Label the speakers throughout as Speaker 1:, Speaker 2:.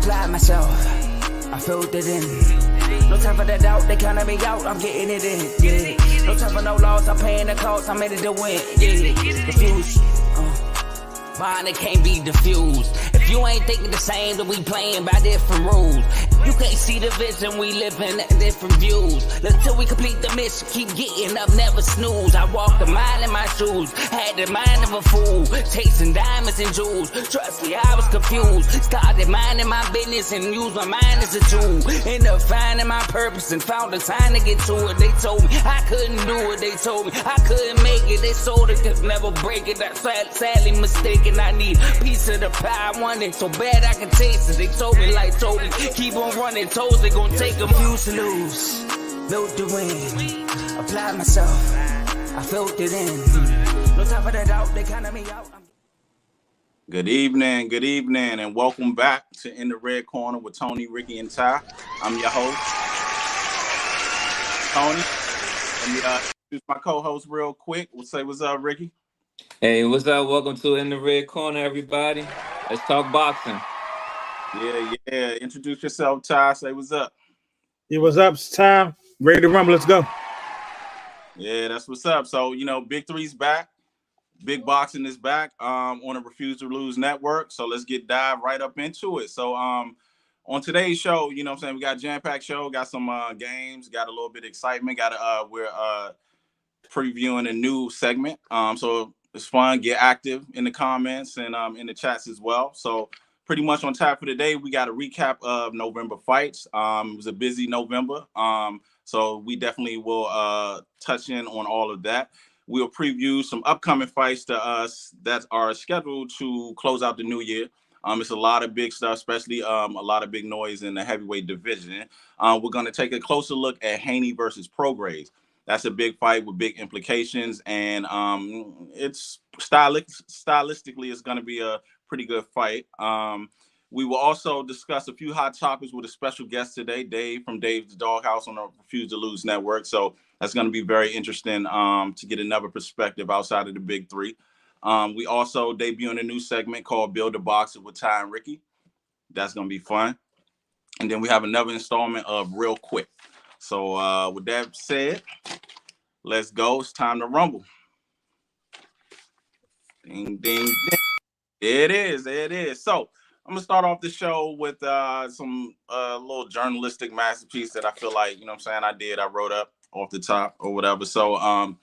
Speaker 1: applied myself, I filled it in. No time for the doubt, they counted me out, I'm getting it in, yeah. No time for no loss, I'm paying the cost, I'm in it to win, yeah. Diffuse, mine, it can't be diffused. If you ain't thinking the same, then we playing by different rules. You can't see the vision, we living at different views. Until we complete the mission, keep getting up, never snooze. I walked a mile in my shoes, had the mind of a fool, chasing diamonds and jewels. Trust me, I was confused. Started minding my business and used my mind as a tool. Ended up finding my purpose and found the time to get to it. They told me I couldn't do it, they told me I couldn't make it. They sold it, could never break it. That's sadly mistaken. I need a piece of the pie, I want it so bad I can taste it. They told me like told me, keep on running, toes they gon' take them. Used to lose, built to win, applied myself, I filled it in. No time for that doubt, they counted me out.
Speaker 2: Good evening, and welcome back to In the Red Corner with Tony, Ricky, and Ty. I'm your host, Tony. Let me introduce my co-host real quick. We'll say what's up, Ricky.
Speaker 3: Hey, what's up? Welcome to In the Red Corner, everybody. Let's talk boxing.
Speaker 2: Yeah. Introduce yourself, Ty. Say what's up.
Speaker 4: Yeah, what's up? It's time. Ready to rumble. Let's go.
Speaker 2: Yeah, that's what's up. So, Big Three's back. Big Boxing is back on the Refuse to Lose network. So let's dive right up into it. So on today's show, we got a jam-packed show, got some games, got a little bit of excitement, we're previewing a new segment. So it's fun. Get active in the comments and in the chats as well. So pretty much on tap for today, we got a recap of November fights. It was a busy November. So we definitely will touch in on all of that. We'll preview some upcoming fights to us that are scheduled to close out the new year. It's a lot of big stuff, especially a lot of big noise in the heavyweight division. We're going to take a closer look at Haney versus Prograis. That's a big fight with big implications, and it's stylistically, it's going to be a pretty good fight. We will also discuss a few hot topics with a special guest today, Dave from Dave's Doghouse on the Refuse to Lose network. So that's going to be very interesting to get another perspective outside of the big three. We also debuting a new segment called Build a Boxer with Ty and Ricky. That's going to be fun. And then we have another installment of Real Quick. So with that said, let's go. It's time to rumble. Ding, ding, ding. It is. So I'm going to start off the show with some little journalistic masterpiece that I feel like, I wrote up off the top or whatever. So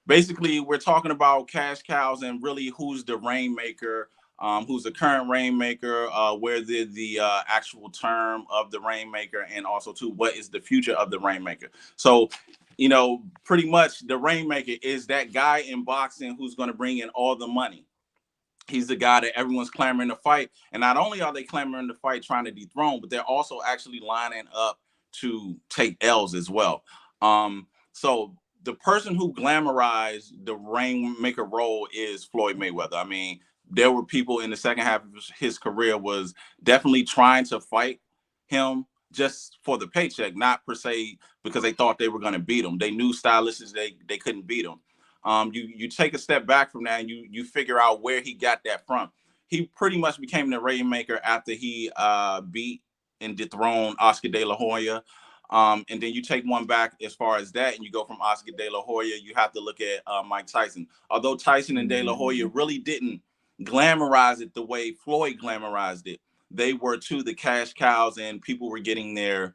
Speaker 2: basically, we're talking about cash cows and really who's the rainmaker, who's the current rainmaker, where the actual term of the rainmaker, and also, too, what is the future of the rainmaker. So, pretty much the rainmaker is that guy in boxing who's going to bring in all the money. He's the guy that everyone's clamoring to fight. And not only are they clamoring to fight, trying to dethrone, but they're also actually lining up to take L's as well. So the person who glamorized the rainmaker role is Floyd Mayweather. I mean, there were people in the second half of his career was definitely trying to fight him just for the paycheck, not per se because they thought they were going to beat him. They knew stylistics they couldn't beat him. You take a step back from that and you figure out where he got that from. He pretty much became the rainmaker after he beat and dethroned Oscar De La Hoya. And then you take one back as far as that, and you go from Oscar De La Hoya, you have to look at Mike Tyson. Although Tyson and De La Hoya really didn't glamorize it the way Floyd glamorized it, they were too the cash cows, and people were getting their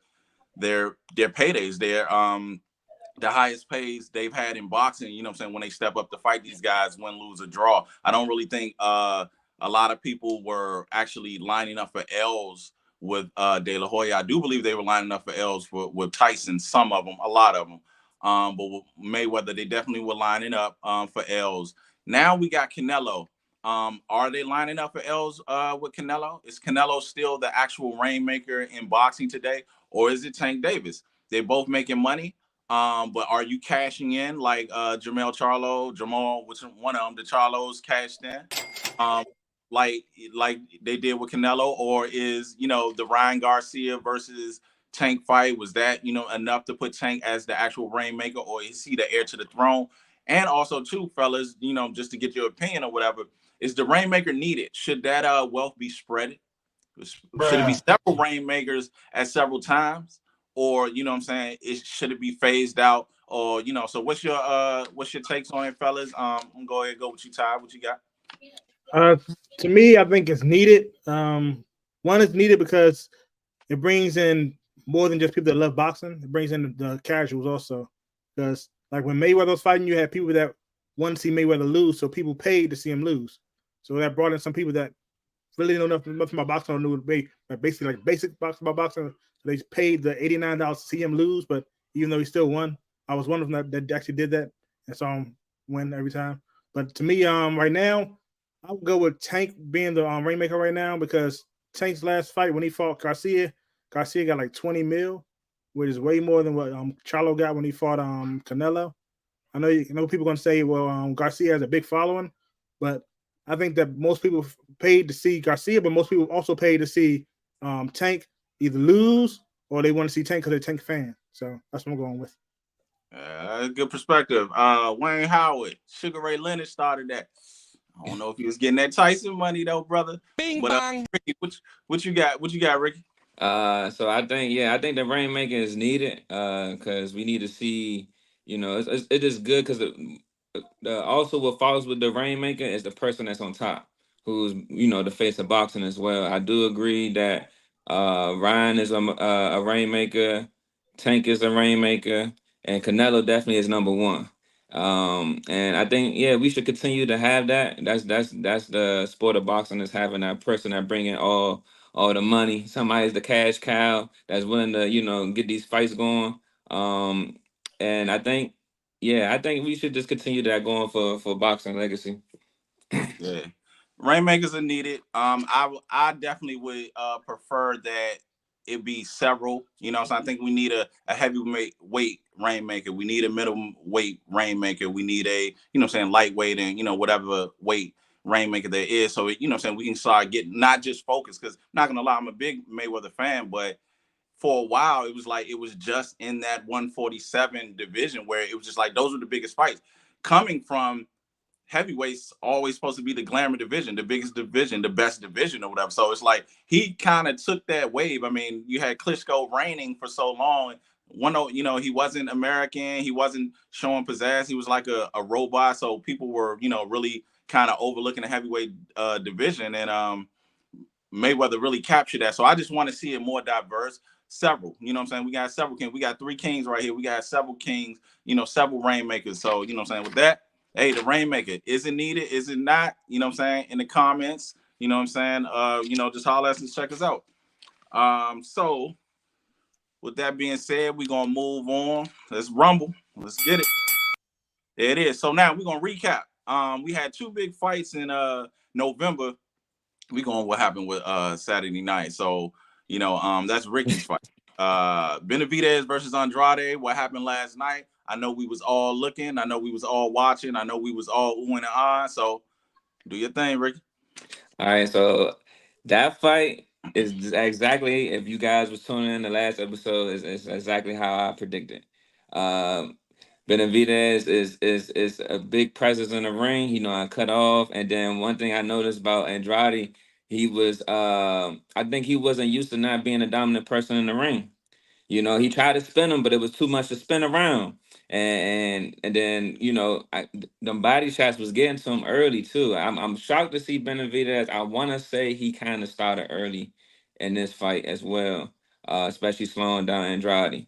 Speaker 2: paydays, the highest pays they've had in boxing, when they step up to fight these guys, win, lose, or draw. I don't really think a lot of people were actually lining up for L's with De La Hoya. I do believe they were lining up for L's with Tyson, some of them, a lot of them. But with Mayweather, they definitely were lining up for L's. Now we got Canelo. Are they lining up for L's with Canelo? Is Canelo still the actual rainmaker in boxing today? Or is it Tank Davis? They're both making money. But are you cashing in like Jamal, which one of them, the Charlos cashed in? Like they did with Canelo, or is, the Ryan Garcia versus Tank fight, was that, enough to put Tank as the actual rainmaker, or is he the heir to the throne? And also, too, fellas, just to get your opinion or whatever, is the rainmaker needed? Should that wealth be spread Should it be several rainmakers at several times, or you know what I'm saying? Should it be phased out, or you know? So what's your takes on it, fellas? I'm gonna go ahead and go with you, Ty. What you got?
Speaker 4: To me, I think it's needed. One is needed because it brings in more than just people that love boxing. It brings in the casuals also. Because like when Mayweather was fighting, you had people that wanted to see Mayweather lose, so people paid to see him lose. So that brought in some people that really know nothing about boxing or knew basically like basic boxing about boxing. So they paid the $89 to see him lose, but even though he still won, I was one of them that actually did that and saw him win every time. But to me, right now, I would go with Tank being the rainmaker right now because Tank's last fight when he fought Garcia got like 20 mil, which is way more than what Charlo got when he fought Canelo. I know people gonna say, well, Garcia has a big following, but I think that most people paid to see Garcia, but most people also paid to see Tank either lose or they want to see Tank because they're Tank fan. So that's what I'm going with.
Speaker 2: Good perspective. Wayne Howard, Sugar Ray Leonard started that. I don't know if he was getting that Tyson money though, brother.
Speaker 5: Bing
Speaker 2: but
Speaker 5: bong.
Speaker 2: Ricky, what you got? What you got, Ricky?
Speaker 3: So I think the rainmaking is needed because we need to see, it is good because also what follows with the rainmaker is the person that's on top, who's the face of boxing as well. I do agree that Ryan is a rainmaker, Tank is a rainmaker, and Canelo definitely is number one. And I think we should continue to have that. That's the sport of boxing, is having that person that bring in all the money. Somebody's the cash cow that's willing to, get these fights going. And I think we should just continue that going for boxing legacy.
Speaker 2: Yeah, rainmakers are needed. I definitely would prefer that it be several. So I think we need a heavyweight rainmaker. We need a middle weight rainmaker. We need a lightweight and whatever weight rainmaker there is. So we can start getting not just focused, because not gonna lie, I'm a big Mayweather fan, but for a while it was just in that 147 division where it was just like those were the biggest fights coming from. Heavyweight's always supposed to be the glamour division, the biggest division, the best division or whatever. So it's like he kind of took that wave. I mean, you had Klitschko reigning for so long. He wasn't American. He wasn't showing pizzazz. He was like a robot. So people were, really kind of overlooking the heavyweight division. And Mayweather really captured that. So I just want to see it more diverse. Several, what I'm saying? We got several kings. We got 3 kings right here. We got several kings, several rainmakers. So, what I'm saying? With that, hey, the rainmaker, is it needed? Is it not? I'm saying? In the comments, what I'm saying? Just holler at us and check us out. So with that being said, we're gonna move on. Let's rumble. Let's get it. There it is. So now we're gonna recap. We had 2 big fights in November. We going what happened with Saturday night. So, that's Ricky's fight. Benavidez versus Andrade. What happened last night? I know we was all looking. I know we was all watching. I know we was all oohing and on. So do your thing, Ricky.
Speaker 3: All right, so that fight is exactly, if you guys was tuning in the last episode, is exactly how I predicted. Um, Benavidez is a big presence in the ring. I cut off, and then one thing I noticed about Andrade, he was I think he wasn't used to not being a dominant person in the ring. He tried to spin him, but it was too much to spin around. And then, them body shots was getting to him early too. I'm shocked to see Benavidez. I want to say he kind of started early in this fight as well, especially slowing down Andrade.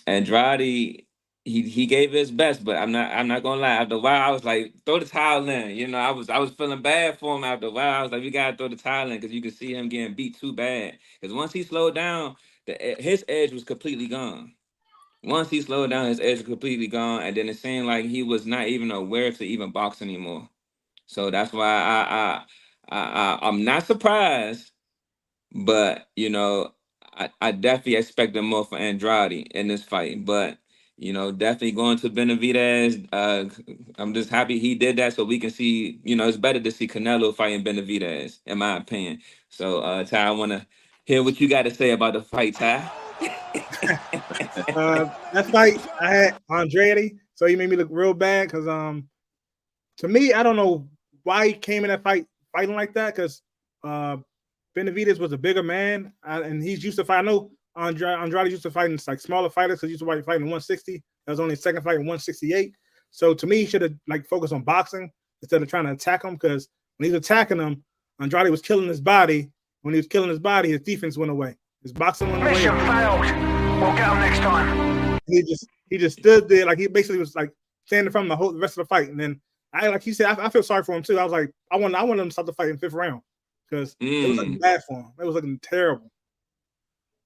Speaker 3: Andrade, he gave his best, but I'm not gonna lie. After a while, I was like, throw the towel in. I was feeling bad for him after a while. I was like, we gotta throw the towel in because you could see him getting beat too bad. Because once he slowed down, his edge was completely gone. Once he slowed down, his edge was completely gone, and then it seemed like he was not even aware to even box anymore. So that's why I'm not surprised, but I definitely expected more for Andrade in this fight. But definitely going to Benavidez. I'm just happy he did that, so we can see. It's better to see Canelo fighting Benavidez, in my opinion. So, Ty, I want to hear what you got to say about the fight, Ty.
Speaker 4: That fight, I had Andrade, so he made me look real bad because to me, I don't know why he came in that fight fighting like that because Benavidez was a bigger man, and he's used to fight. I know Andrade used to fight in like smaller fighters because he used to fight in 160. That was only his second fight in 168. So to me, he should have like focused on boxing instead of trying to attack him, because when he was attacking him, Andrade was killing his body. When he was killing his body, his defense went away. His boxing went away.
Speaker 5: Mission failed. We'll get him next time.
Speaker 4: He just stood there like he basically was like standing from the rest of the fight, and then like he said, I feel sorry for him too. I was like, I want him to stop the fight in 5th round because it was looking bad for him. It was looking terrible.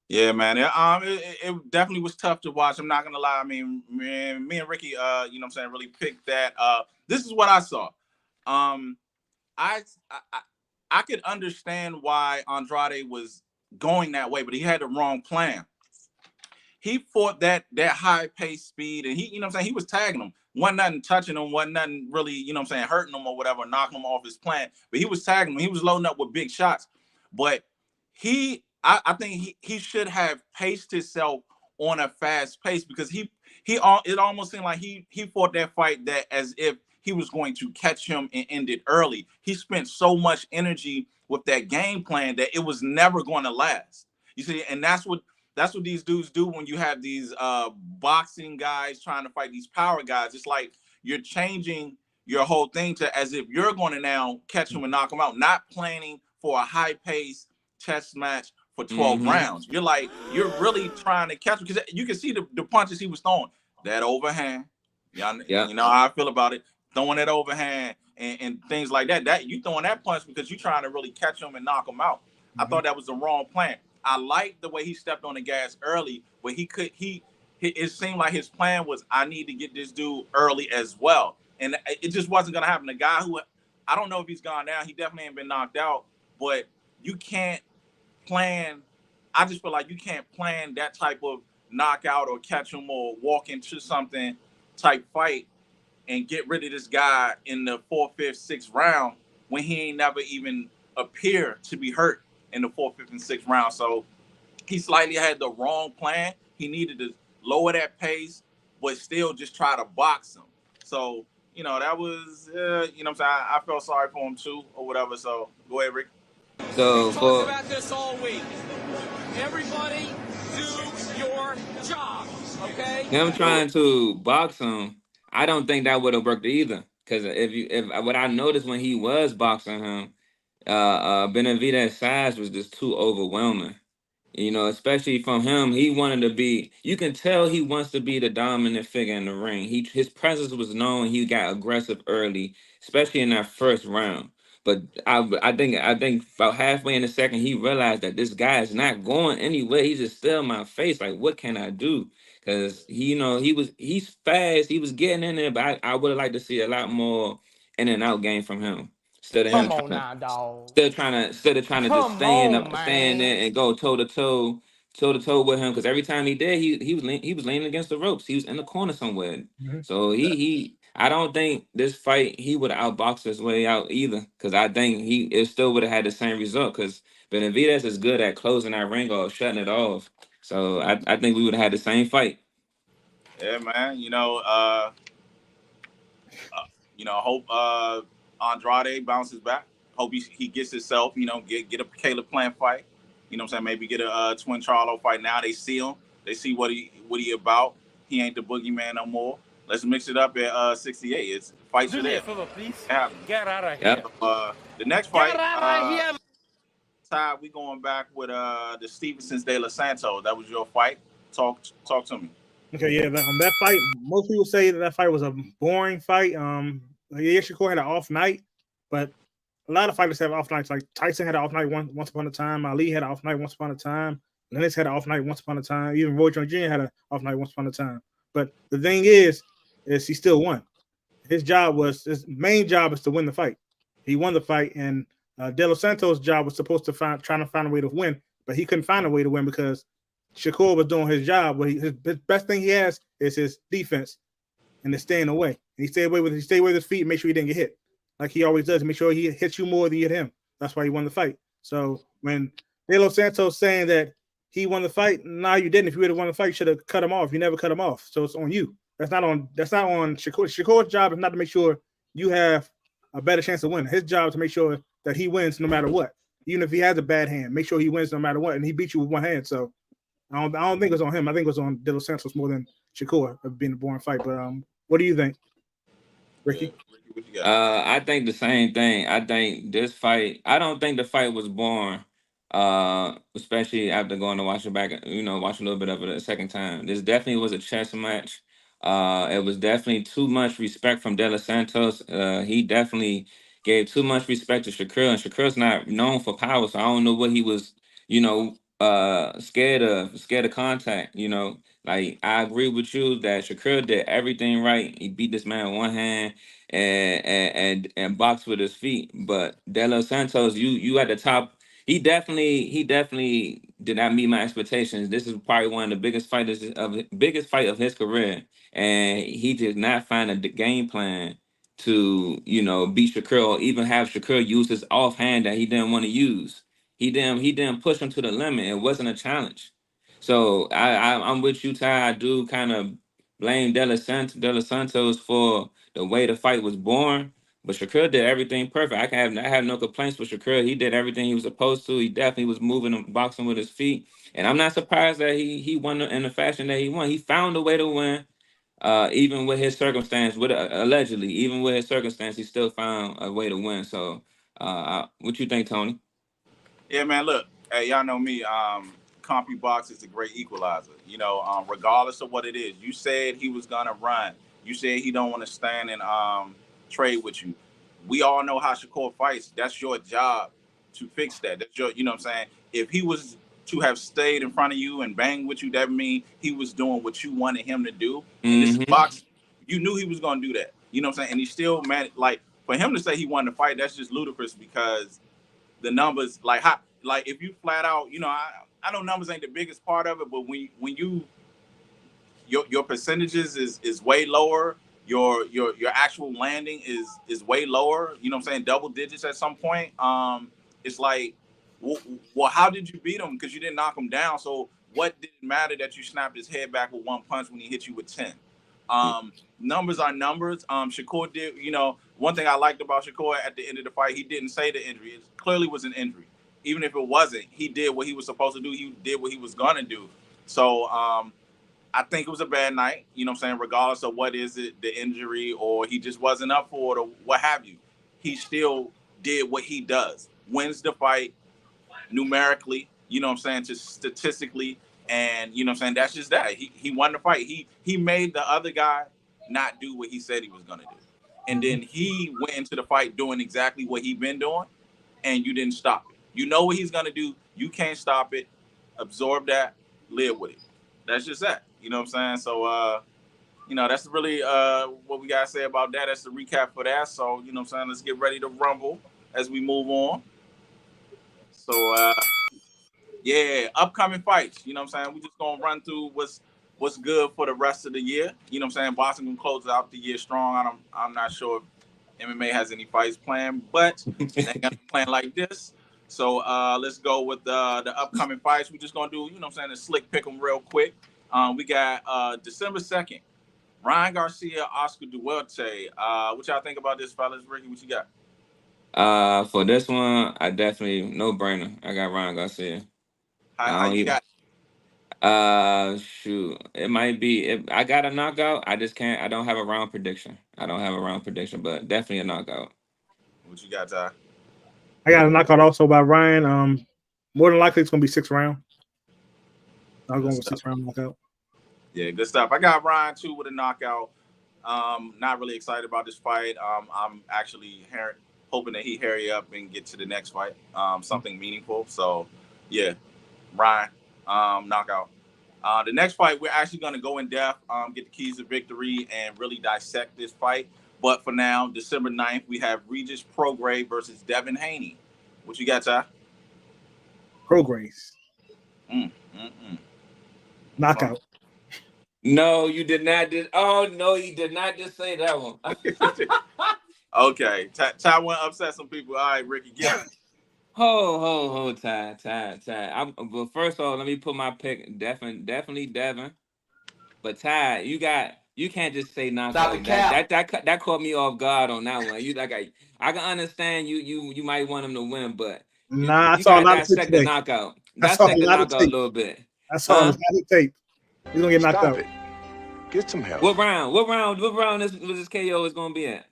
Speaker 2: Yeah, man. It definitely was tough to watch. I'm not gonna lie. I mean, man, me and Ricky, you know what I'm saying, really picked that. This is what I saw. I could understand why Andrade was going that way, but he had the wrong plan. He fought that high pace speed, and he, you know what I'm saying, he was tagging him. Wasn't nothing touching him, wasn't nothing really, you know what I'm saying, hurting him or whatever, knocking him off his plan. But he was tagging him. He was loading up with big shots. But I think he should have paced himself on a fast pace, because it almost seemed like he fought that fight that as if he was going to catch him and end it early. He spent so much energy with that game plan that it was never going to last. You see, and that's what these dudes do when you have these boxing guys trying to fight these power guys. It's like you're changing your whole thing to as if you're going to now catch him and knock him out, not planning for a high pace chess match for 12 rounds. You're really trying to catch him, because you can see the punches he was throwing. That overhand, you know how I feel about it. Throwing that overhand and things like that. That you throwing that punch because you're trying to really catch him and knock him out. I thought that was the wrong plan. I liked the way he stepped on the gas early, but it seemed like his plan was, I need to get this dude early as well. And it just wasn't going to happen. The guy who, I don't know if he's gone down. He definitely ain't been knocked out, but you can't plan. I just feel like you can't plan that type of knockout or catch him or walk into something type fight and get rid of this guy in the 4th, 5th, 6th round when he ain't never even appear to be hurt in the 4th, 5th, and 6th round. So he slightly had the wrong plan. He needed to lower that pace, but still just try to box him. So, you know, that was, you know what I'm saying, I felt sorry for him too or whatever. So go ahead, Rick.
Speaker 3: So
Speaker 6: we talked about this all week. Everybody do your job, okay?
Speaker 3: him trying to box him, I don't think that would have worked either. Because if what I noticed when he was boxing him, Benavidez's size was just too overwhelming. You know, especially from him, he wanted to be. You can tell he wants to be the dominant figure in the ring. His presence was known. He got aggressive early, especially in that 1st round. But I think about halfway in the second, he realized that this guy is not going anywhere. He's just still in my face. Like, what can I do? Because he's fast. He was getting in there, but I would have liked to see a lot more in and out game from him. Instead of him trying to just stay in there and go toe to toe with him. Because every time he did, he was leaning against the ropes. He was in the corner somewhere. So I don't think this fight he would have outboxed his way out either. Because I think it still would have had the same result. Because Benavidez is good at closing that ring or shutting it off. So I think we would have had the same fight.
Speaker 2: Yeah, man. Hope Andrade bounces back. Hope he gets himself, get a Caleb Plant fight. You know what I'm saying? Maybe get a Twin Charlo fight. Now they see him. They see what he about. He ain't the boogeyman no more. Let's mix it up at 68. It's fights are there.
Speaker 6: Get out of here.
Speaker 2: The next fight, Ty, we going back with the Stevensons de Los Santos. That was your fight. Talk to me.
Speaker 4: Okay, yeah, that fight, most people say that fight was a boring fight. Shakur had an off night, but a lot of fighters have off nights. Like Tyson had an off night once upon a time. Ali had an off night once upon a time. Lennox had an off night once upon a time. Even Roy Jones Jr. had an off night once upon a time. But the thing is he still won. His main job is to win the fight. He won the fight, and De Los Santos' job was supposed to trying to find a way to win, but he couldn't find a way to win because Shakur was doing his job. But his best thing he has is his defense and the staying away. And he stayed away with his feet and make sure he didn't get hit, like he always does. Make sure he hits you more than you hit him. That's why he won the fight. So when De Los Santos saying that he won the fight, no, you didn't. If you would have won the fight, you should have cut him off. You never cut him off. So it's on you. That's not on Shakur. Shakur's job is not to make sure you have a better chance of winning. His job is to make sure that he wins no matter what. even if he has a bad hand, make sure he wins no matter what. And he beat you with one hand. So I don't think it was on him. I think it was on De Los Santos more than Shakur of being a boring fight. But what do you think,
Speaker 2: Yeah,
Speaker 4: Ricky?
Speaker 2: Ricky, what you got?
Speaker 3: I think the same thing. I think this fight. I don't think the fight was boring. Especially after going to watch it back, watch a little bit of it a second time. This definitely was a chess match. It was definitely too much respect from De Los Santos. He definitely gave too much respect to Shakur, and Shakur's not known for power, so I don't know what he was, scared of contact. Like I agree with you that Shakur did everything right. He beat this man with one hand and boxed with his feet. But De Los Santos, you at the top. He definitely did not meet my expectations. This is probably one of the biggest fight of his career, and he did not find a game plan to beat Shakur or even have Shakur use his offhand that he didn't want to use. He didn't push him to the limit. It wasn't a challenge. So I'm with you, Ty. I do kind of blame De Los Santos for the way the fight was born. But Shakur did everything perfect. I have no complaints with Shakur. He did everything he was supposed to. He definitely was moving and boxing with his feet. And I'm not surprised that he won in the fashion that he won. He found a way to win, even with his circumstance. Allegedly, even with his circumstance, he still found a way to win. So, what you think, Tony?
Speaker 2: Yeah, man. Look, hey, y'all know me. CompuBox is a great equalizer. Regardless of what it is. You said he was gonna run. You said he don't want to stand and trade with you. We all know how Shakur fights. That's your job to fix that. That's your, you know what I'm saying. If he was to have stayed in front of you and banged with you, that means he was doing what you wanted him to do. And this is
Speaker 3: Mm-hmm.
Speaker 2: boxing. You knew he was gonna do that. You know what I'm saying. And he still managed. Like for him to say he wanted to fight, that's just ludicrous because the numbers like if you flat out I know numbers ain't the biggest part of it, but when you your percentages is way lower, your actual landing is way lower, you know what I'm saying, double digits at some point. It's like, well, how did you beat him? Because you didn't knock him down. So what did it matter that you snapped his head back with one punch when he hit you with 10? Numbers are numbers. Shakur did, one thing I liked about Shakur at the end of the fight, he didn't say the injury. It clearly was an injury. Even if it wasn't, he did what he was supposed to do. He did what he was gonna do. So I think it was a bad night, you know what I'm saying, regardless of what is it, the injury, or he just wasn't up for it, or what have you. He still did what he does. Wins the fight numerically, you know what I'm saying, just statistically, and you know what I'm saying, that's just that. He won the fight. He made the other guy not do what he said he was gonna do. And then he went into the fight doing exactly what he been doing, and you didn't stop it. You know what he's gonna do. You can't stop it. Absorb that. Live with it. That's just that. You know what I'm saying? So that's really what we gotta say about that. That's the recap for that. So, you know what I'm saying? Let's get ready to rumble as we move on. So yeah, upcoming fights. You know what I'm saying? We just gonna run through what's good for the rest of the year. You know what I'm saying? Boxing gonna close out the year strong. I'm not sure if MMA has any fights planned, but they ain't gonna be playing like this. So let's go with the upcoming fights. We're just gonna do, you know what I'm saying, a slick pick them real quick. We got December 2nd, Ryan Garcia, Oscar Duarte. What y'all think about this, fellas? Ricky, what you got?
Speaker 3: For this one, I definitely no brainer. I got Ryan Garcia.
Speaker 2: How you got?
Speaker 3: Shoot, it might be. If I got a knockout, I just can't. I don't have a round prediction. I don't have a round prediction, but definitely a knockout.
Speaker 2: What you got, Ty?
Speaker 4: I got a knockout also by Ryan. More than likely it's gonna be 6 round. I'm going with 6 round knockout.
Speaker 2: Yeah, good stuff. I got Ryan too with a knockout. Not really excited about this fight. I'm actually hoping that he hurry up and get to the next fight. Something meaningful. So, yeah, Ryan, knockout. The next fight, we're actually going to go in depth, get the keys to victory, and really dissect this fight. But for now, December 9th, we have Regis Prograis versus Devin Haney. What you got, Ty?
Speaker 4: Prograis. Knockout.
Speaker 3: No, you did not. Oh no, you did not just say that one.
Speaker 2: Okay, Ty went upset some people. All right, Ricky, get it.
Speaker 3: Ho, Ty. But first of all, let me put my pick. Definitely Devin. But Ty, you can't just say knockout. That caught me off guard on that one. You like I can understand you might want him to win, but
Speaker 4: Nah, I
Speaker 3: You
Speaker 4: saw a
Speaker 3: got
Speaker 4: lot of tape
Speaker 3: dissect the
Speaker 4: today.
Speaker 3: knockout.
Speaker 4: I saw a
Speaker 3: Dissect the
Speaker 4: lot of
Speaker 3: knockout a
Speaker 4: tape.
Speaker 3: little bit.
Speaker 4: I saw a lot of tape. He's gonna get knocked
Speaker 5: Stop
Speaker 4: out.
Speaker 5: it. Get some help.
Speaker 3: What round? What round this KO is gonna be at?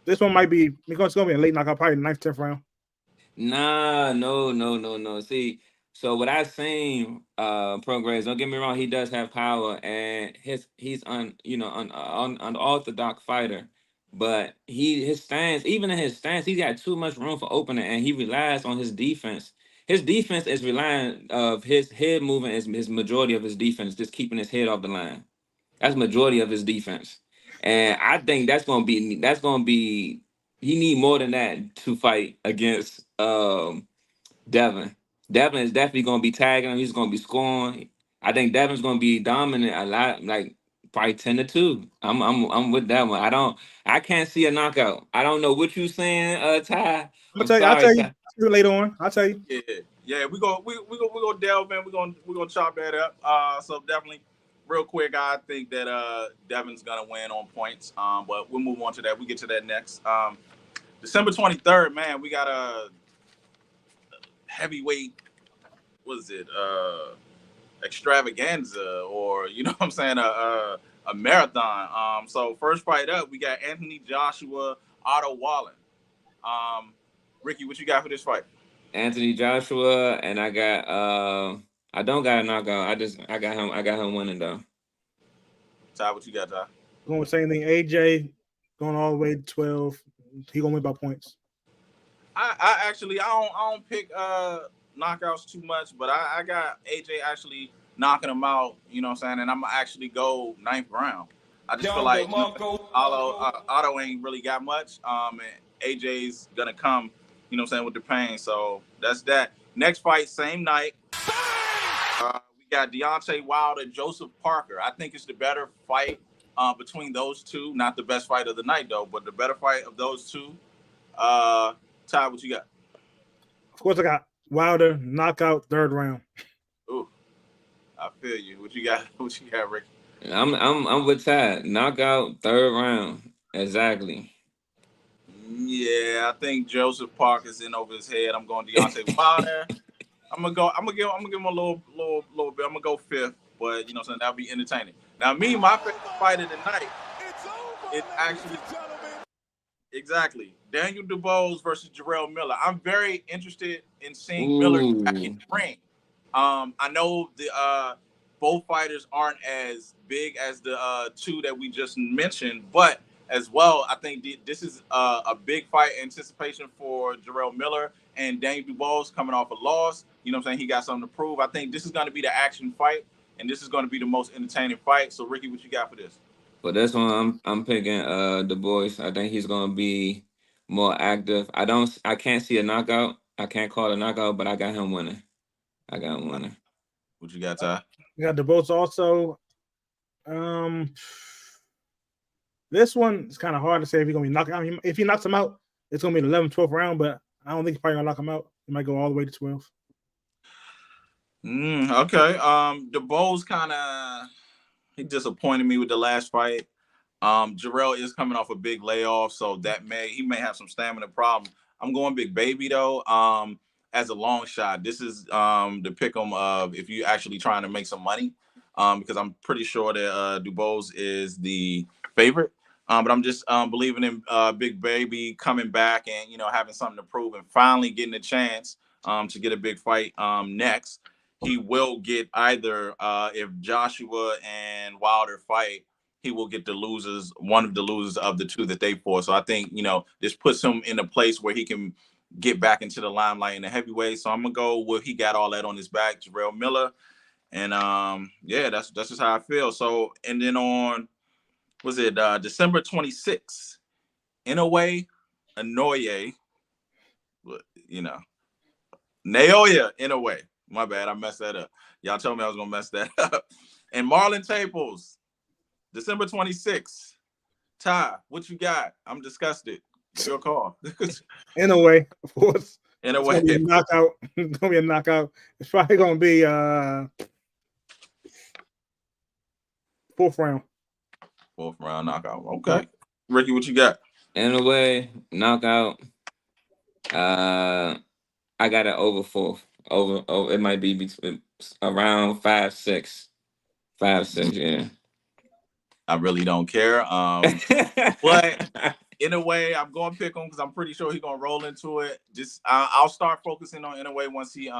Speaker 4: This one might be because it's gonna be a late knockout, probably 9th, 10th round.
Speaker 3: Nah, no. See, so what I seen, Progress. Don't get me wrong. He does have power, and he's unorthodox fighter. But his stance, even in his stance, he's got too much room for opening, and he relies on his defense. His defense is relying of his head movement is his majority of his defense, just keeping his head off the line. That's majority of his defense, and I think that's gonna be. He need more than that to fight against Devin. Devin is definitely gonna be tagging him. He's gonna be scoring. I think Devin's gonna be dominant a lot, like probably 10-2. I'm with that one. I can't see a knockout. I don't know what you saying, Ty.
Speaker 4: I'm
Speaker 3: I'm
Speaker 4: gonna tell you. I'll
Speaker 3: sorry,
Speaker 4: tell you
Speaker 3: Ty.
Speaker 4: later on. I'll tell you.
Speaker 2: Yeah. We gonna delve in. We're gonna chop that up. So definitely, real quick, I think that Devin's gonna win on points. But we'll move on to that. We get to that next. December 23rd, man. We got a heavyweight. What is it? Extravaganza, or you know what I'm saying, a marathon. So first fight up, we got Anthony Joshua, Otto Wallen. Ricky, what you got for this fight?
Speaker 3: Anthony Joshua, and I don't got a knockout. I got him winning though.
Speaker 2: Ty, what you got, Ty?
Speaker 4: Going with the same thing. AJ going all the way to 12. He gonna win by points.
Speaker 2: I actually I don't pick knockouts too much, but I got AJ actually knocking him out. You know what I'm saying? And I'm gonna actually go 9th round. I just feel like Otto ain't really got much. And AJ's gonna come, you know what I'm saying, with the pain. So that's that. Next fight, same night. We got Deontay Wilder, Joseph Parker. I think it's the better fight between those two. Not the best fight of the night though, but the better fight of those two. Ty, what you got?
Speaker 4: Of course, I got Wilder knockout 3rd round.
Speaker 2: Ooh, I feel you. What you got? What you got, Ricky?
Speaker 3: I'm with Ty. Knockout 3rd round. Exactly.
Speaker 2: Yeah, I think Joseph Parker's in over his head. I'm going Deontay Wilder. I'm gonna give him a little bit. I'm gonna go 5th, but you know what I'm saying, that'll be entertaining. Now, my favorite fight of the night is actually exactly Daniel Dubois versus Jarrell Miller. I'm very interested in seeing Miller back in the ring. I know the both fighters aren't as big as the two that we just mentioned, but as well, I think this is a big fight anticipation for Jarrell Miller and Daniel Dubois coming off a loss. You know what I'm saying? He got something to prove. I think this is going to be the action fight, and this is going to be the most entertaining fight. So, Ricky, what you got for this?
Speaker 3: For this one, I'm picking Dubois. I think he's gonna be more active. I can't see a knockout. I can't call a knockout, but I got him winning.
Speaker 2: What you got, Ty?
Speaker 4: You got Dubois also. This one is kind of hard to say if he's gonna be knocking out. If he knocks him out, it's gonna be the 11th, 12th round, but I don't think he's probably gonna knock him out. He might go all the way to 12.
Speaker 2: Okay. Dubois he disappointed me with the last fight. Jarrell is coming off a big layoff, so he may have some stamina problem. I'm going Big Baby though. As a long shot, this is the pick 'em of if you actually trying to make some money. Because I'm pretty sure that Dubois is the favorite. But I'm just believing in Big Baby coming back and having something to prove and finally getting a chance to get a big fight next. He will get either if Joshua and Wilder fight, he will get one of the losers of the two that they fought. So I think, this puts him in a place where he can get back into the limelight in the heavyweight. So I'm gonna go with he got all that on his back, Jarrell Miller. And that's just how I feel. So and then on December 26th, Inoue, Naoya Inoue. My bad, I messed that up. Y'all told me I was gonna mess that up. And Marlon Taples, December 26th. Ty, what you got? I'm disgusted. It's your call.
Speaker 4: In a way, of course.
Speaker 2: In a way.
Speaker 4: It's gonna be a knockout. It's probably gonna be 4th round.
Speaker 2: 4th round knockout. Okay. Ricky, what you got?
Speaker 3: In a way, knockout. I got it over 4. Over. It might be between around 5-6. 5-6. Yeah.
Speaker 2: I really don't care. But in a way, I'm going to pick him because I'm pretty sure he's going to roll into it. Just I'll start focusing on in a way once he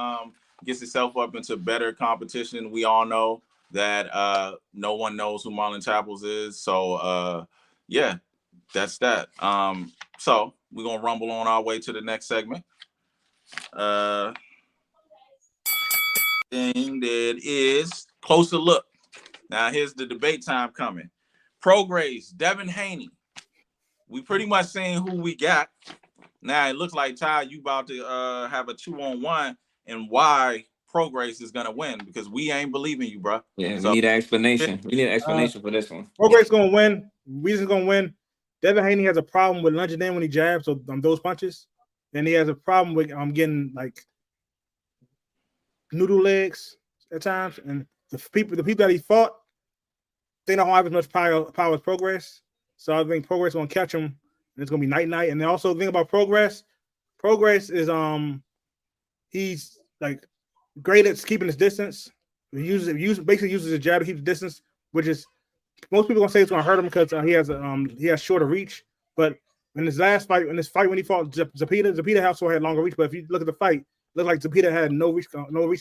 Speaker 2: gets himself up into better competition. We all know that no one knows who Marlon Chapels is. So yeah, that's that. So we're gonna rumble on our way to the next segment. Thing that is closer look. Now here's the debate time coming. Pro Grace, Devin Haney. We pretty much saying who we got. Now it looks like Ty, you about to have a 2-on-1 and why Pro Grace is gonna win because we ain't believing you, bro.
Speaker 3: Yeah, we
Speaker 2: So
Speaker 3: need an explanation. We need an explanation for this one.
Speaker 4: Progress gonna win. Reason's gonna win. Devin Haney has a problem with lunging in when he jabs, so those punches, and he has a problem with getting like noodle legs at times. And the people that he fought, they don't have as much power as Progress. So I think Progress gonna catch him, and it's gonna be night. And then also the thing about Progress is he's like great at keeping his distance. He basically uses his jab to keep the distance, which is most people gonna say it's gonna hurt him because he has shorter reach. But in his last fight, when he fought Zepeda also had longer reach. But if you look at the fight, it looked like Zepeda had no reach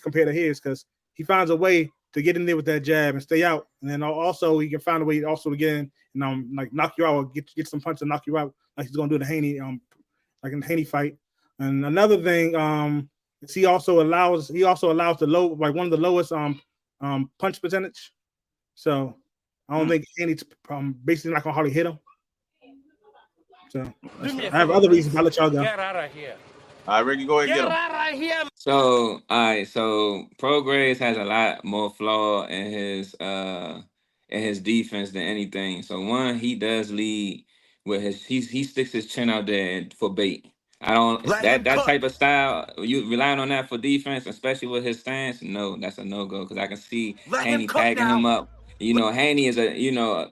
Speaker 4: compared to his because he finds a way to get in there with that jab and stay out. And then also he can find a way also to get in and like knock you out or get some punch and knock you out like he's gonna do the Haney like in the Haney fight. And another thing is he also allows the low like one of the lowest punch percentage. So I don't think Haney's basically not gonna hardly hit him. So I have other reasons. I'll let y'all go.
Speaker 6: Get out of here.
Speaker 2: all right, Ricky, go ahead and get him.
Speaker 6: Out of here.
Speaker 3: So, all right. So, Pro Grace has a lot more flaw in his defense than anything. So, one, he does lead with he sticks his chin out there for bait. I don't that type of style. You relying on that for defense, especially with his stance. No, that's a no go because I can see Haney tagging him up. Haney is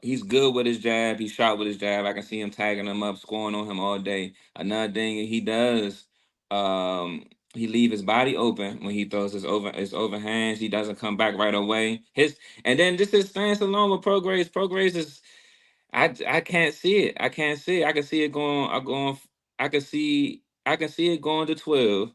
Speaker 3: he's good with his jab. He's sharp with his jab. I can see him tagging him up, scoring on him all day. Another thing he does. He leave his body open when he throws his overhands. He doesn't come back right away. And then just his stance alone with Pro Grace. Pro Grace is I can't see it. I can't see it. I can see it going. I can see it going to 12,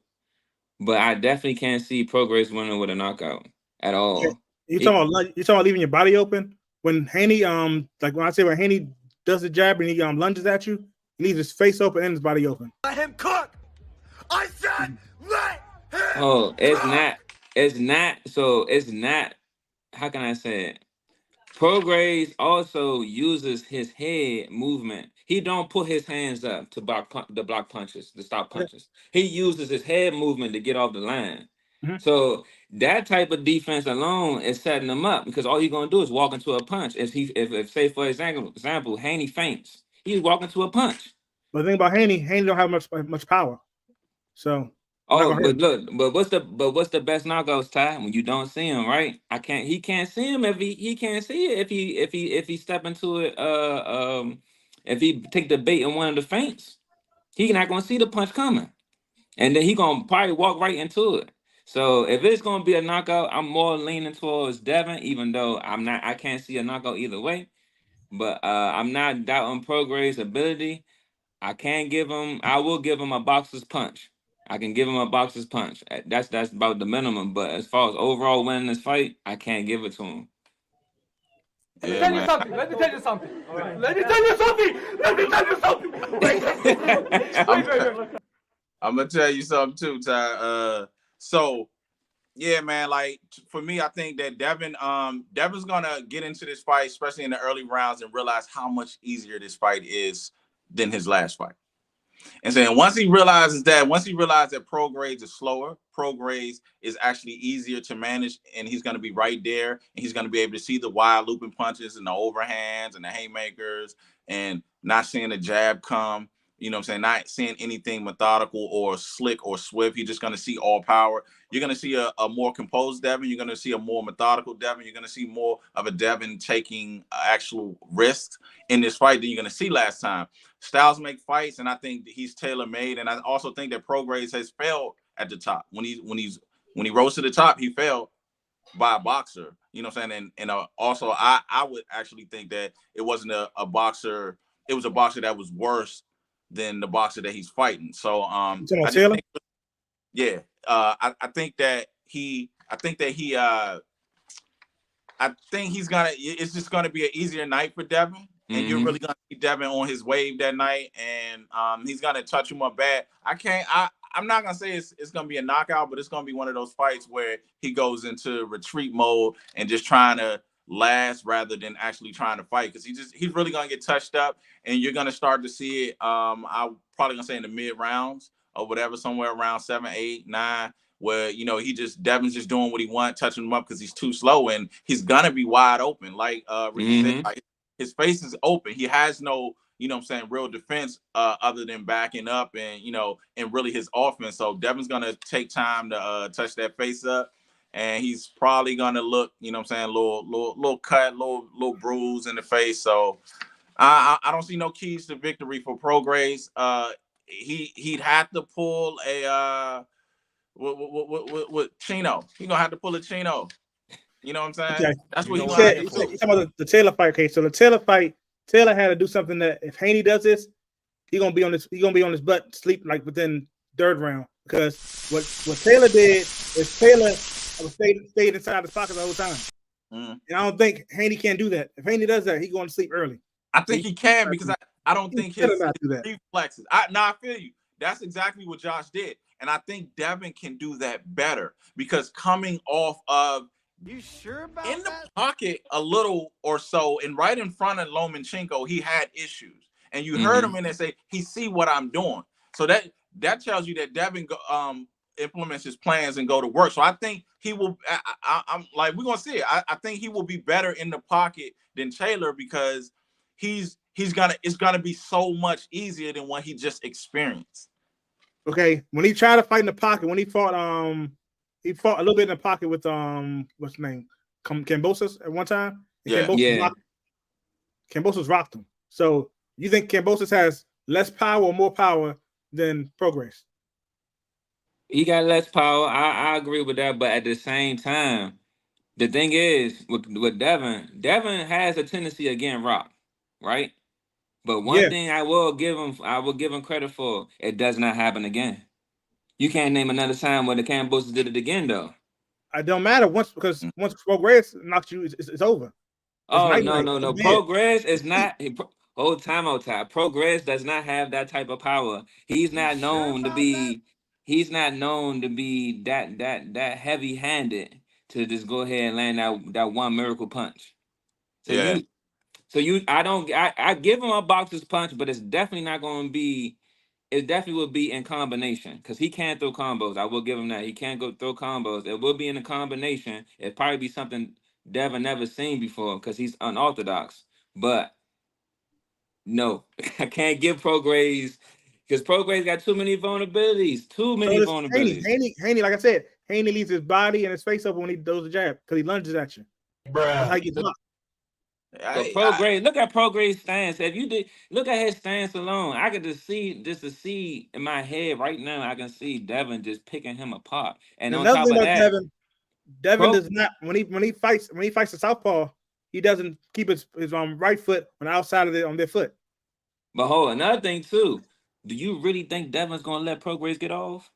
Speaker 3: but I definitely can't see Pro Grace winning with a knockout at all.
Speaker 4: Yeah. You talking about leaving your body open? When Haney like when I say when Haney does the jab and he lunges at you, he leaves his face open and his body open.
Speaker 6: Let him cook. I said let him
Speaker 3: Oh, it's not. So it's not. How can I say it? Pro Grace also uses his head movement. He don't put his hands up to block punches, to stop punches. He uses his head movement to get off the line.
Speaker 4: Mm-hmm.
Speaker 3: So that type of defense alone is setting him up because all he's gonna do is walk into a punch. If say for example, Haney faints, he's walking to a punch.
Speaker 4: But the thing about Haney don't have much power. So
Speaker 3: but what's the best knockouts, Ty? When you don't see him, right? He can't see him if he can't see it if he step into it if he take the bait in one of the feints, he not gonna see the punch coming. And then he gonna probably walk right into it. So if it's gonna be a knockout, I'm more leaning towards Devin, even though I can't see a knockout either way. But I'm not doubting Pro Grace's ability. I will give him a boxer's punch. I can give him a boxer's punch. That's about the minimum. But as far as overall winning this fight, I can't give it to him.
Speaker 6: Let me tell you something. Let me tell you something. Wait.
Speaker 2: I'm gonna tell you something too, Ty. So yeah, man, like for me, I think that Devin's gonna get into this fight, especially in the early rounds, and realize how much easier this fight is than his last fight. And saying once he realizes that Pro Grace is slower, Pro Grace is actually easier to manage, and he's going to be right there, and he's going to be able to see the wide looping punches and the overhands and the haymakers, and not seeing the jab come. You know what I'm saying? Not seeing anything methodical or slick or swift. You're just going to see all power. You're going to see a more composed Devin. You're going to see a more methodical Devin. You're going to see more of a Devin taking actual risks in this fight than you're going to see last time. Styles make fights, and I think he's tailor-made. And I also think that Prograis has failed at the top. When he rose to the top, he failed by a boxer. You know what I'm saying? And also, I would actually think that it wasn't a boxer. It was a boxer that was worse than the boxer that he's fighting. So I just think, yeah, I think he's gonna. It's just gonna be an easier night for Devin, and you're really gonna see Devin on his wave that night, and he's gonna touch him up bad. I'm not gonna say it's gonna be a knockout, but it's gonna be one of those fights where he goes into retreat mode and just trying to last rather than actually trying to fight, because he's really gonna get touched up, and you're gonna start to see it. I'm probably gonna say in the mid rounds or whatever, somewhere around 7, 8, 9. Where Devin's just doing what he wants, touching him up because he's too slow, and he's gonna be wide open. Like Ricky said, like, his face is open. He has no, real defense other than backing up and really his offense. So Devin's gonna take time to touch that face up, and he's probably gonna look, little cut, little bruise in the face. So I don't see no keys to victory for Prograis. He'd have to pull a with Chino. He's gonna have to pull a Chino. You know what I'm saying?
Speaker 4: Okay.
Speaker 2: That's what
Speaker 4: he
Speaker 2: he's
Speaker 4: said.
Speaker 2: gonna
Speaker 4: He's talking about the Taylor fight. Okay, so the Taylor fight, Taylor had to do something that if Haney does this, he's gonna be on his butt, sleep like within third round. Because what Taylor did is Taylor stayed inside the pocket the whole time. And I don't think Haney can do that. If Haney does that, he's going to sleep early.
Speaker 2: I think he can, because I don't think his reflexes. I feel you. That's exactly what Josh did. And I think Devin can do that better, because coming off of
Speaker 6: You sure about
Speaker 2: in the pocket a little or so, and right in front of Lomachenko, he had issues. And you heard him in there say, he see what I'm doing. So that tells you that Devin implements his plans and go to work. So I think he will. I'm like, we're gonna see it. I think he will be better in the pocket than Taylor, because it's gonna be so much easier than what he just experienced.
Speaker 4: Okay, when he tried to fight in the pocket, when he fought a little bit in the pocket with what's his name, Kambosos at one time. Kambosos rocked him. So you think Kambosos has less power or more power than Prograis?
Speaker 3: He got less power. I agree with that, but at the same time, the thing is with Devin has a tendency of getting rocked, right? But one thing I will give him credit for, it does not happen again. You can't name another time where the Kambosos did it again, though.
Speaker 4: It don't matter once Prograis knocks you, it's over.
Speaker 3: No. Prograis is not. Time out. Prograis does not have that type of power. He's not known to be. He's not known to be that heavy handed to just go ahead and land that one miracle punch. I give him a boxer's punch, but it's definitely not going to be. It definitely will be in combination, because he can't throw combos. I will give him that. He can't go throw combos. It will be in a combination. It'd probably be something Devin never seen before, because he's unorthodox. But no, I can't give Prograis, because Prograis got too many vulnerabilities.
Speaker 4: Haney, like I said, Haney leaves his body and his face up when he does the jab, because he lunges at you. That's how he gets blocked.
Speaker 3: But Prograis, look at Prograis' stance. If you did look at his stance alone, I could just see in my head right now, I can see Devin just picking him apart. And on top of that,
Speaker 4: Devin does not, when he fights the southpaw, he doesn't keep his right foot on the outside of on their foot.
Speaker 3: But another thing too, do you really think Devin's gonna let Prograis get off?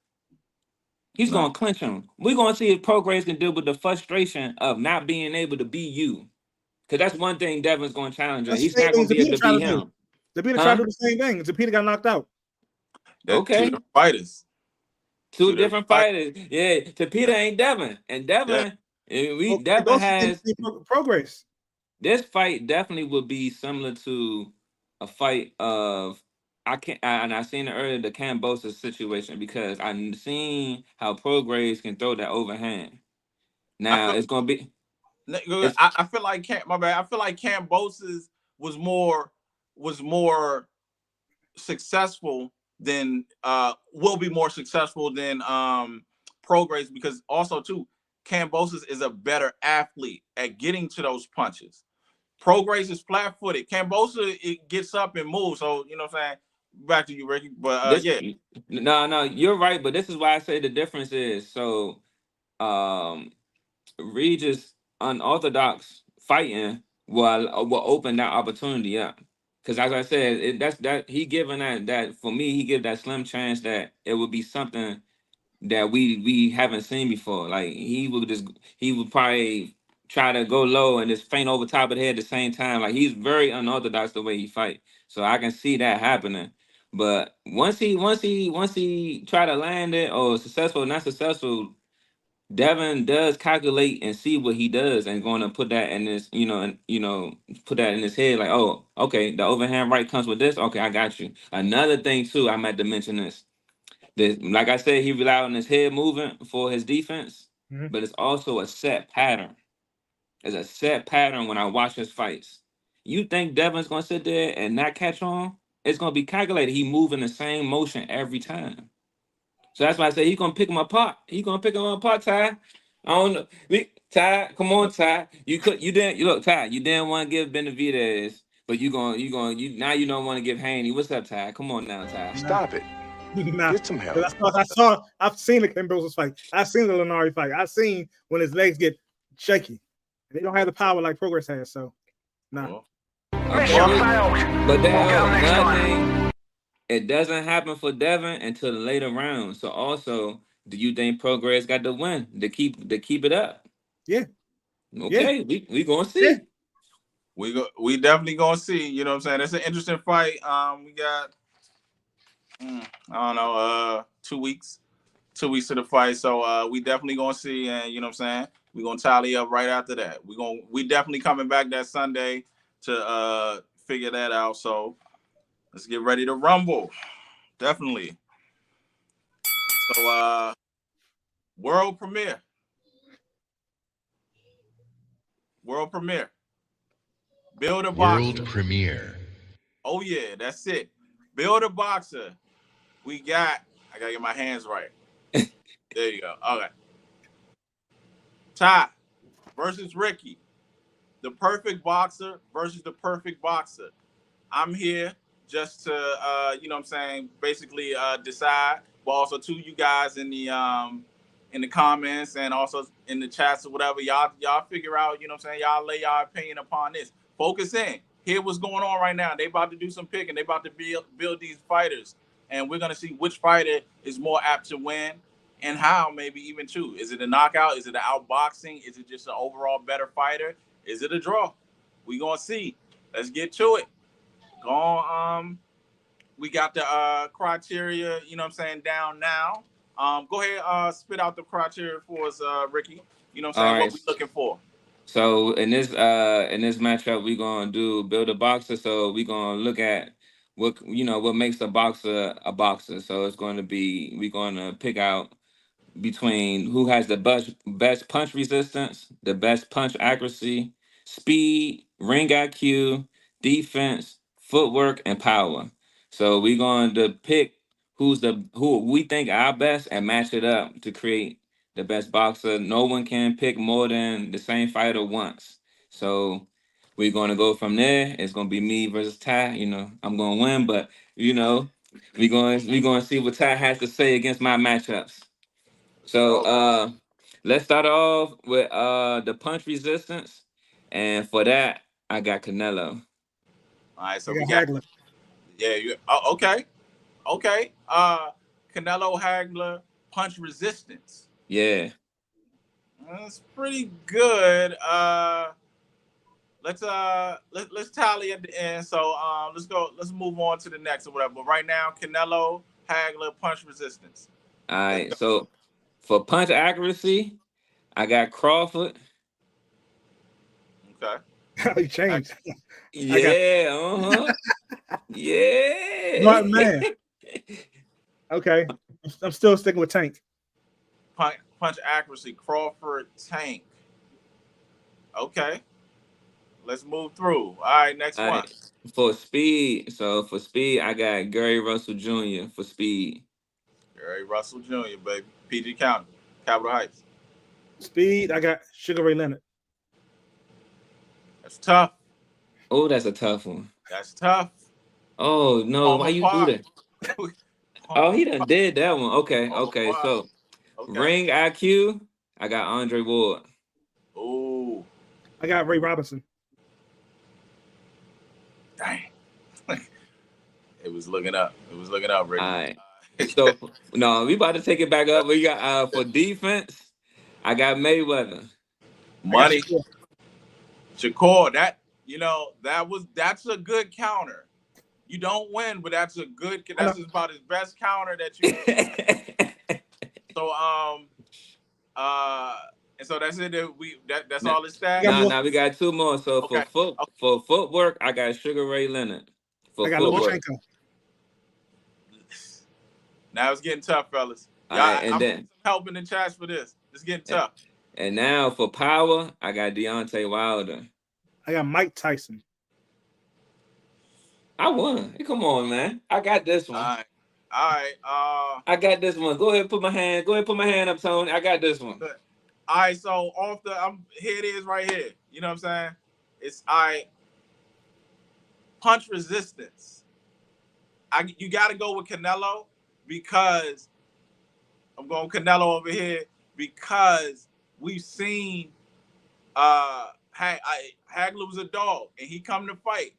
Speaker 3: He's gonna clinch him. We're gonna see if Prograis can deal with the frustration of not being able to be you. Because that's one thing Devin's going to challenge him. He's not going to be able to beat him.
Speaker 4: Zepeda tried to do the same thing. Zepeda got knocked out.
Speaker 3: Okay.
Speaker 2: Two different fighters.
Speaker 3: Two different fighters. Yeah. Zepeda ain't Devin. And Devin, Devin has
Speaker 4: Prograis.
Speaker 3: This fight definitely would be similar to a fight of I seen it earlier, the Kambosos situation, because I seen how Prograis can throw that overhand. Now it's going to be.
Speaker 2: I feel like I feel like Kambosos was more successful than will be more successful than Prograis, because also too, Kambosos is a better athlete at getting to those punches. Prograis is flat-footed. Kambosos, it gets up and moves. So you know what I'm saying. Back to you, Ricky. But
Speaker 3: This
Speaker 2: yeah,
Speaker 3: no, you're right, but this is why I say the difference is so Regis unorthodox fighting will open that opportunity up. Because as I said, that's that he given that for me, he give that slim chance that it would be something that we haven't seen before. Like he would probably try to go low and just feint over top of the head at the same time. Like he's very unorthodox the way he fight. So I can see that happening. But once he try to land it or successful or not successful, Devin does calculate and see what he does and going to put that in this, put that in his head like, oh, okay, the overhand right comes with this. Okay, I got you. Another thing too, I meant to mention this. Like I said, he relied on his head movement for his defense, but it's also a set pattern. It's a set pattern when I watch his fights. You think Devin's gonna sit there and not catch on? It's gonna be calculated. He moving the same motion every time. So that's why I say he's gonna pick him apart. He's gonna pick him apart, Ty. I don't know. Ty, come on, Ty. You didn't look, Ty, you didn't want to give Benavidez, but you now you don't want to give Haney. What's up, Ty? Come on now, Ty.
Speaker 5: Stop it.
Speaker 4: Nah.
Speaker 5: Get some help.
Speaker 4: I've seen the Kambosos fight. I've seen the Linari fight. I've seen when his legs get shaky. They don't have the power like Progress has. So, nah.
Speaker 3: But that thing, it doesn't happen for Devin until the later rounds. So also, do you think Progress got the win to keep it up?
Speaker 4: Yeah.
Speaker 3: Okay, we gonna see.
Speaker 4: Yeah.
Speaker 2: We definitely gonna see. You know what I'm saying? It's an interesting fight. We got I don't know, 2 weeks. 2 weeks to the fight. So we definitely gonna see, and you know what I'm saying? We're gonna tally up right after that. We definitely coming back that Sunday to figure that out. So let's get ready to rumble. Definitely. So world premiere. Build a boxer.
Speaker 7: World premiere.
Speaker 2: Oh yeah, that's it. Build a boxer. I gotta get my hands right. There you go. Okay. Ty versus Ricky. The perfect boxer versus the perfect boxer. I'm here just to you know what I'm saying, basically decide, but also to you guys in the comments and also in the chats or whatever, y'all figure out, you know what I'm saying, y'all lay y'all opinion upon this. Focus in. Hear what's going on right now. They about to do some picking. They about to build these fighters, and we're gonna see which fighter is more apt to win and how, maybe even too. Is it a knockout? Is it an outboxing? Is it just an overall better fighter? Is it a draw? We gonna see. Let's get to it. Go on. We got the criteria, you know what I'm saying, down now. Go ahead, spit out the criteria for us, Ricky. You know what I'm saying?
Speaker 3: All right.
Speaker 2: What we looking for?
Speaker 3: So in this matchup, we're gonna do build a boxer. So we're gonna look at what makes a boxer a boxer. So it's going to be, we're gonna pick out between who has the best punch resistance, the best punch accuracy, speed, ring IQ, defense, footwork, and power. So we're going to pick who we think our best and match it up to create the best boxer. No one can pick more than the same fighter once. So we're going to go from there. It's going to be me versus Ty. I'm going to win, but we're going to see what Ty has to say against my matchups. So let's start off with the punch resistance. And for that, I got Canelo.
Speaker 2: All right, so we got
Speaker 4: Hagler.
Speaker 2: Yeah, okay. Canelo Hagler, punch resistance.
Speaker 3: Yeah.
Speaker 2: That's pretty good. Let's tally at the end. So let's move on to the next or whatever. But right now, Canelo Hagler, punch resistance.
Speaker 3: All right. So for punch accuracy, I got Crawford.
Speaker 2: Okay.
Speaker 4: He changed.
Speaker 3: Yeah. Yeah.
Speaker 4: Smart man. Okay. I'm still sticking with Tank.
Speaker 2: Punch accuracy, Crawford, Tank. Okay. let's move through. All right, next
Speaker 3: All
Speaker 2: one.
Speaker 3: right. For speed, I got Gary Russell Jr. for speed.
Speaker 2: Gary Russell Jr., baby. PG County, Capitol Heights.
Speaker 4: Speed, I got Sugar Ray Leonard.
Speaker 2: That's tough.
Speaker 3: Oh, that's a tough one.
Speaker 2: That's tough.
Speaker 3: Oh no, why
Speaker 2: Palmer
Speaker 3: you do
Speaker 2: Park.
Speaker 3: that? Oh, he done did that one. Okay,
Speaker 2: Palmer
Speaker 3: okay.
Speaker 2: Park.
Speaker 3: So
Speaker 2: Okay.
Speaker 3: ring IQ, I got Andre Ward.
Speaker 2: Ooh.
Speaker 4: I got Ray Robinson.
Speaker 2: Dang. It was looking up. It was looking up, Ricky.
Speaker 3: All right. So no, we about to take it back up. We got for defense, I got Mayweather.
Speaker 2: Money.
Speaker 4: I got
Speaker 2: Shakur, that's a good counter. You don't win, but that's a good. That's about his best counter that you. So and so that's it. That's all his stats.
Speaker 3: Nah, we got two more. So
Speaker 2: Okay.
Speaker 3: for footwork, I got Sugar Ray Leonard. For
Speaker 4: I got
Speaker 3: footwork.
Speaker 4: Lomachenko.
Speaker 2: Now it's getting tough, fellas.
Speaker 3: All right, and then
Speaker 2: some help in the chats for this. It's getting tough.
Speaker 3: And now for power, I got Deontay Wilder.
Speaker 4: I got Mike Tyson.
Speaker 3: I won. Hey, come on, man. I got this one.
Speaker 2: All right.
Speaker 3: I got this one. Go ahead, put my hand up, Tony. I got this one.
Speaker 2: All right, so here it is right here. You know what I'm saying? It's punch resistance. You got to go with Canelo because I'm going Canelo over here because we've seen Hagler was a dog and he come to fight,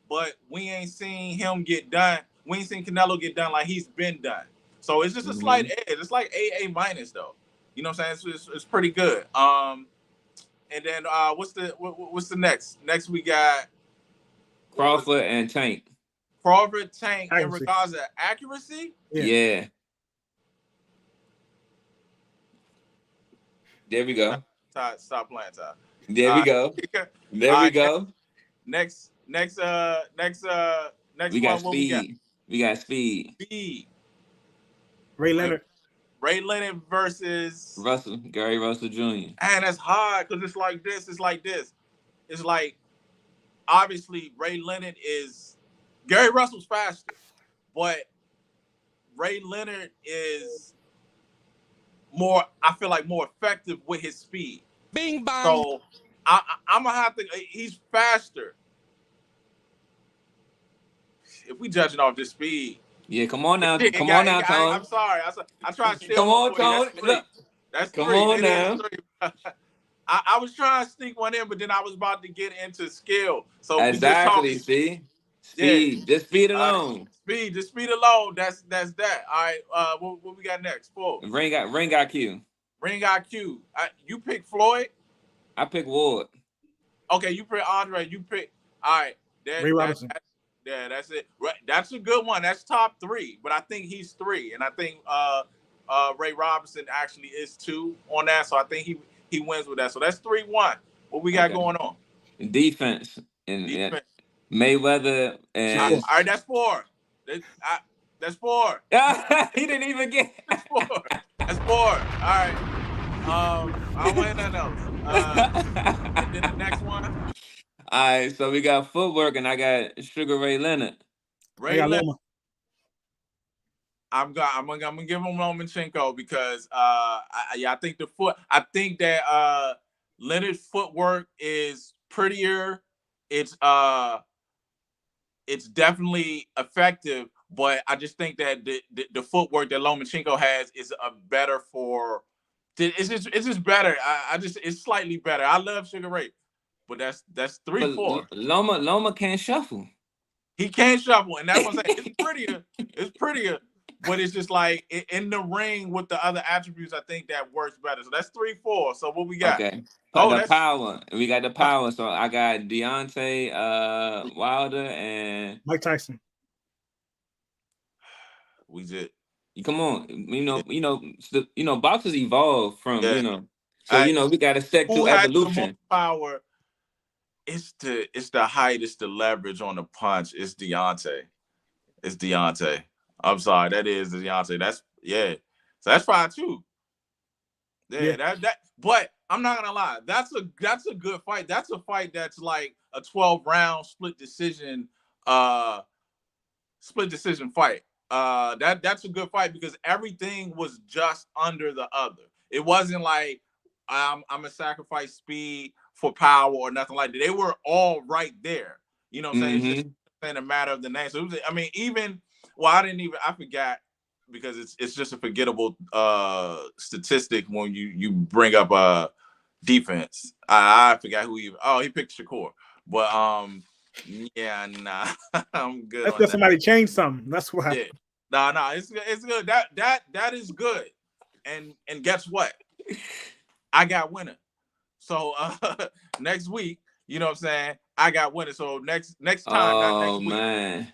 Speaker 2: but we ain't seen him get done. We ain't seen Canelo get done like he's been done. So it's just a slight edge. It's like AA minus though. You know what I'm saying? It's pretty good. And then what's the next? Next we got
Speaker 3: Crawford and Tank.
Speaker 2: Crawford, Tank in regards to accuracy.
Speaker 3: Yeah. There we go.
Speaker 2: Stop playing, Ty.
Speaker 3: There we go. There we go.
Speaker 2: Next.
Speaker 3: We got speed. We got speed.
Speaker 2: Speed.
Speaker 4: Ray Leonard.
Speaker 2: Ray Leonard versus
Speaker 3: Gary Russell Jr.
Speaker 2: And that's hard because it's like this. It's like obviously Ray Leonard Gary Russell's faster, but Ray Leonard is more. I feel like more effective with his speed.
Speaker 6: Bing bang.
Speaker 2: So I'm gonna have to. He's faster. If we judging off this speed.
Speaker 3: Yeah, come on now. Come on now, Tone.
Speaker 2: I'm sorry. I try to steal.
Speaker 3: Come on, Tone.
Speaker 2: That's
Speaker 3: come
Speaker 2: three.
Speaker 3: on now.
Speaker 2: I was trying to sneak one in, but then I was about to get into skill. So
Speaker 3: exactly. See, speed. Just speed alone.
Speaker 2: Just speed alone. That's that. All right. What we got next? Four.
Speaker 3: Ring IQ.
Speaker 2: Ring IQ. You pick Floyd.
Speaker 3: I pick Ward.
Speaker 2: Okay, you pick Andre. You pick. All right.
Speaker 4: Ray Robinson.
Speaker 2: That's it. That's a good one. That's top 3, but I think he's 3, and I think Ray Robinson actually is 2 on that. So I think he wins with that. So that's 3-1. What we got going on?
Speaker 3: Defense. And Mayweather and
Speaker 2: all right, that's 4. That's 4.
Speaker 3: He didn't even get.
Speaker 2: That's 4. That's 4. All right. I don't want nothing else. And then the next one.
Speaker 3: All right, so we got footwork, and I got Sugar Ray Leonard.
Speaker 2: Ray Leonard. I'm gonna give him Lomachenko because I think that Leonard's footwork is prettier. It's definitely effective, but I just think that the footwork that Lomachenko has is a better for. It's just better. It's slightly better. I love Sugar Ray. But that's 3-4.
Speaker 3: Loma can't shuffle.
Speaker 2: He can't shuffle, and that's what I'm saying. It's prettier, but it's just like in the ring with the other attributes. I think that works better. So that's 3-4. So what we got?
Speaker 3: Okay. The power. We got the power. So I got Deontay Wilder and
Speaker 4: Mike Tyson.
Speaker 2: We did.
Speaker 3: Come on, boxers evolve from So we got to stick to evolution.
Speaker 2: Power. It's the height, it's the leverage on the punch. It's Deontay. I'm sorry, that is Deontay. So that's fine too. Yeah. But I'm not gonna lie. That's a good fight. That's a fight that's like a 12-round split decision fight. That's a good fight because everything was just under the other. It wasn't like I'm gonna sacrifice speed for power or nothing like that. They were all right there. You know what I'm saying? It's just a matter of the name. So it was, I mean, I forgot because it's just a forgettable statistic when you bring up defense. I forgot who he picked Shakur. But yeah, nah, I'm good
Speaker 4: That's
Speaker 2: on
Speaker 4: because
Speaker 2: that.
Speaker 4: somebody changed something. That's why.
Speaker 2: Yeah. No, it's good. That is good. And guess what? I got winner. So next week, you know what I'm saying? I got winner. So next time, not next week.
Speaker 3: Man.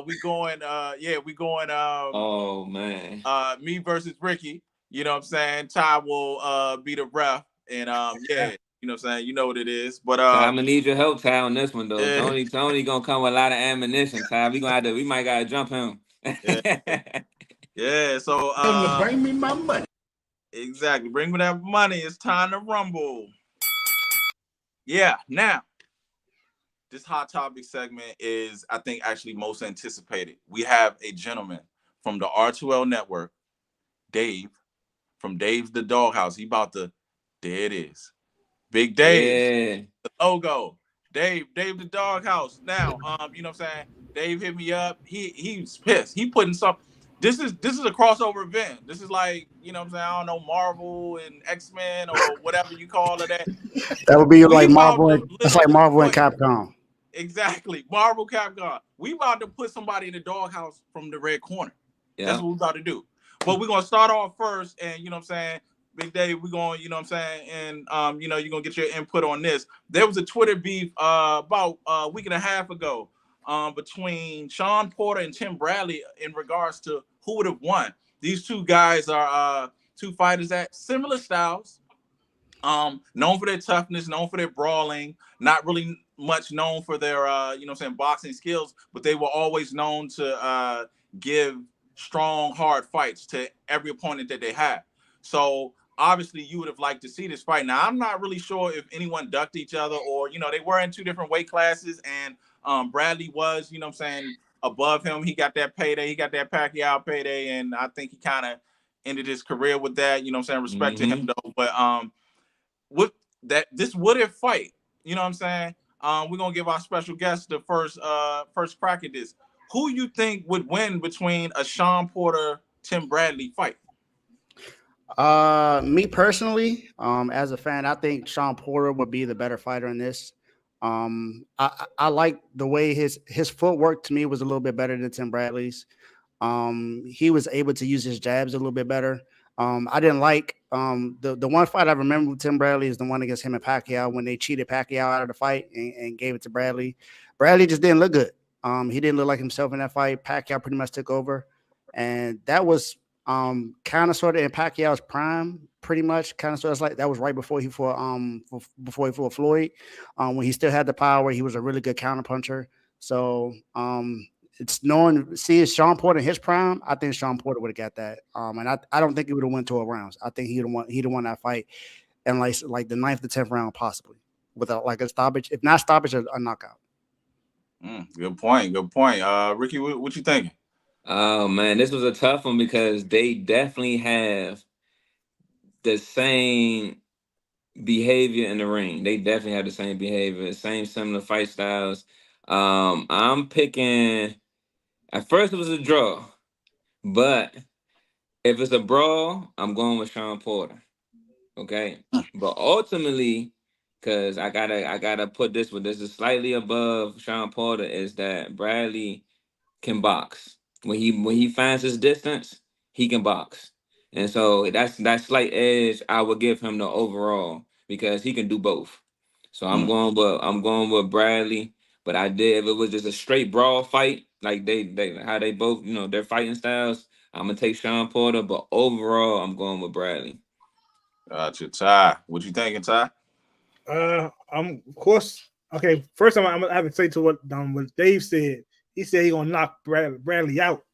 Speaker 2: We going
Speaker 3: Oh man.
Speaker 2: Me versus Ricky. You know what I'm saying? Ty will be the ref. And yeah, you know what I'm saying? You know what it is. But
Speaker 3: Ty, I'm gonna need your help, Ty, on this one though.
Speaker 2: yeah.
Speaker 3: Tony gonna come with a lot of ammunition, Ty. We might gotta jump him.
Speaker 2: Yeah. So
Speaker 5: Bring me my money.
Speaker 2: exactly. Bring me that money. It's time to rumble. Yeah. Now, this hot topic segment is, I think, actually most anticipated. We have a gentleman from the R2L network, Dave, from Dave's the Doghouse. He about to, there it is. Big Dave,
Speaker 3: Yeah.
Speaker 2: the logo. Dave the Doghouse. Now, you know what I'm saying? Dave hit me up. He's pissed. He putting some. This is a crossover event. This is like, you know what I'm saying? I don't know, Marvel and X-Men or whatever you call it.
Speaker 7: That would be like Marvel. It's like Marvel and Capcom.
Speaker 2: Exactly. Marvel Capcom. We about to put somebody in the doghouse from the red corner. Yeah. That's what we about to do. But we're going to start off first. And, you know what I'm saying, Big Dave, we're going, you know what I'm saying, and, you know, you're going to get your input on this. There was a Twitter beef about a week and a half ago between Sean Porter and Tim Bradley in regards to who would have won. These two guys are two fighters that similar styles, known for their toughness, known for their brawling, not really much known for their, you know what I'm saying, boxing skills, but they were always known to give strong, hard fights to every opponent that they had. So obviously you would have liked to see this fight. Now, I'm not really sure if anyone ducked each other or, you know, they were in two different weight classes, and Bradley was, you know what I'm saying, above him. He got that payday. He got that Pacquiao payday, and I think he kind of ended his career with that, you know what I'm saying, respect to him, though. But with that, this would have fight, you know what I'm saying? We're gonna give our special guest the first crack at this. Who you think would win between a Sean Porter, Tim Bradley fight?
Speaker 7: Me personally, as a fan, I think Sean Porter would be the better fighter in this. I like the way his footwork to me was a little bit better than Tim Bradley's. He was able to use his jabs a little bit better. I didn't like the one fight I remember with Tim Bradley is the one against him and Pacquiao when they cheated Pacquiao out of the fight and gave it to Bradley. Bradley just didn't look good. He didn't look like himself in that fight. Pacquiao pretty much took over, and that was kind of sort of in Pacquiao's prime, pretty much. Kind of sort of like that was right before he fought Floyd. When he still had the power, he was a really good counterpuncher. So it's seeing Sean Porter in his prime. I think Sean Porter would have got that. And I don't think he would have went 12 rounds. I think he'd have won that fight in like the 9th to 10th round, possibly, without like a stoppage. If not stoppage, a knockout.
Speaker 2: Good point. Ricky, what you thinking?
Speaker 3: Oh man, this was a tough one because they definitely have the same behavior in the ring. They definitely have the same behavior, similar fight styles. I'm picking. At first, it was a draw, but if it's a brawl, I'm going with Sean Porter. Okay, but ultimately, because I gotta put this one. This is slightly above Sean Porter. Is that Bradley can box when he finds his distance, he can box, and so that slight edge I would give him the overall because he can do both. So I'm going with Bradley. But if it was just a straight brawl fight, like they how they both, you know, their fighting styles, I'm gonna take Sean Porter. But overall, I'm going with Bradley.
Speaker 2: Gotcha, Ty. What you thinking, Ty?
Speaker 4: Of course. Okay, first I'm gonna have to say to what Dave said. He said he gonna knock Bradley out.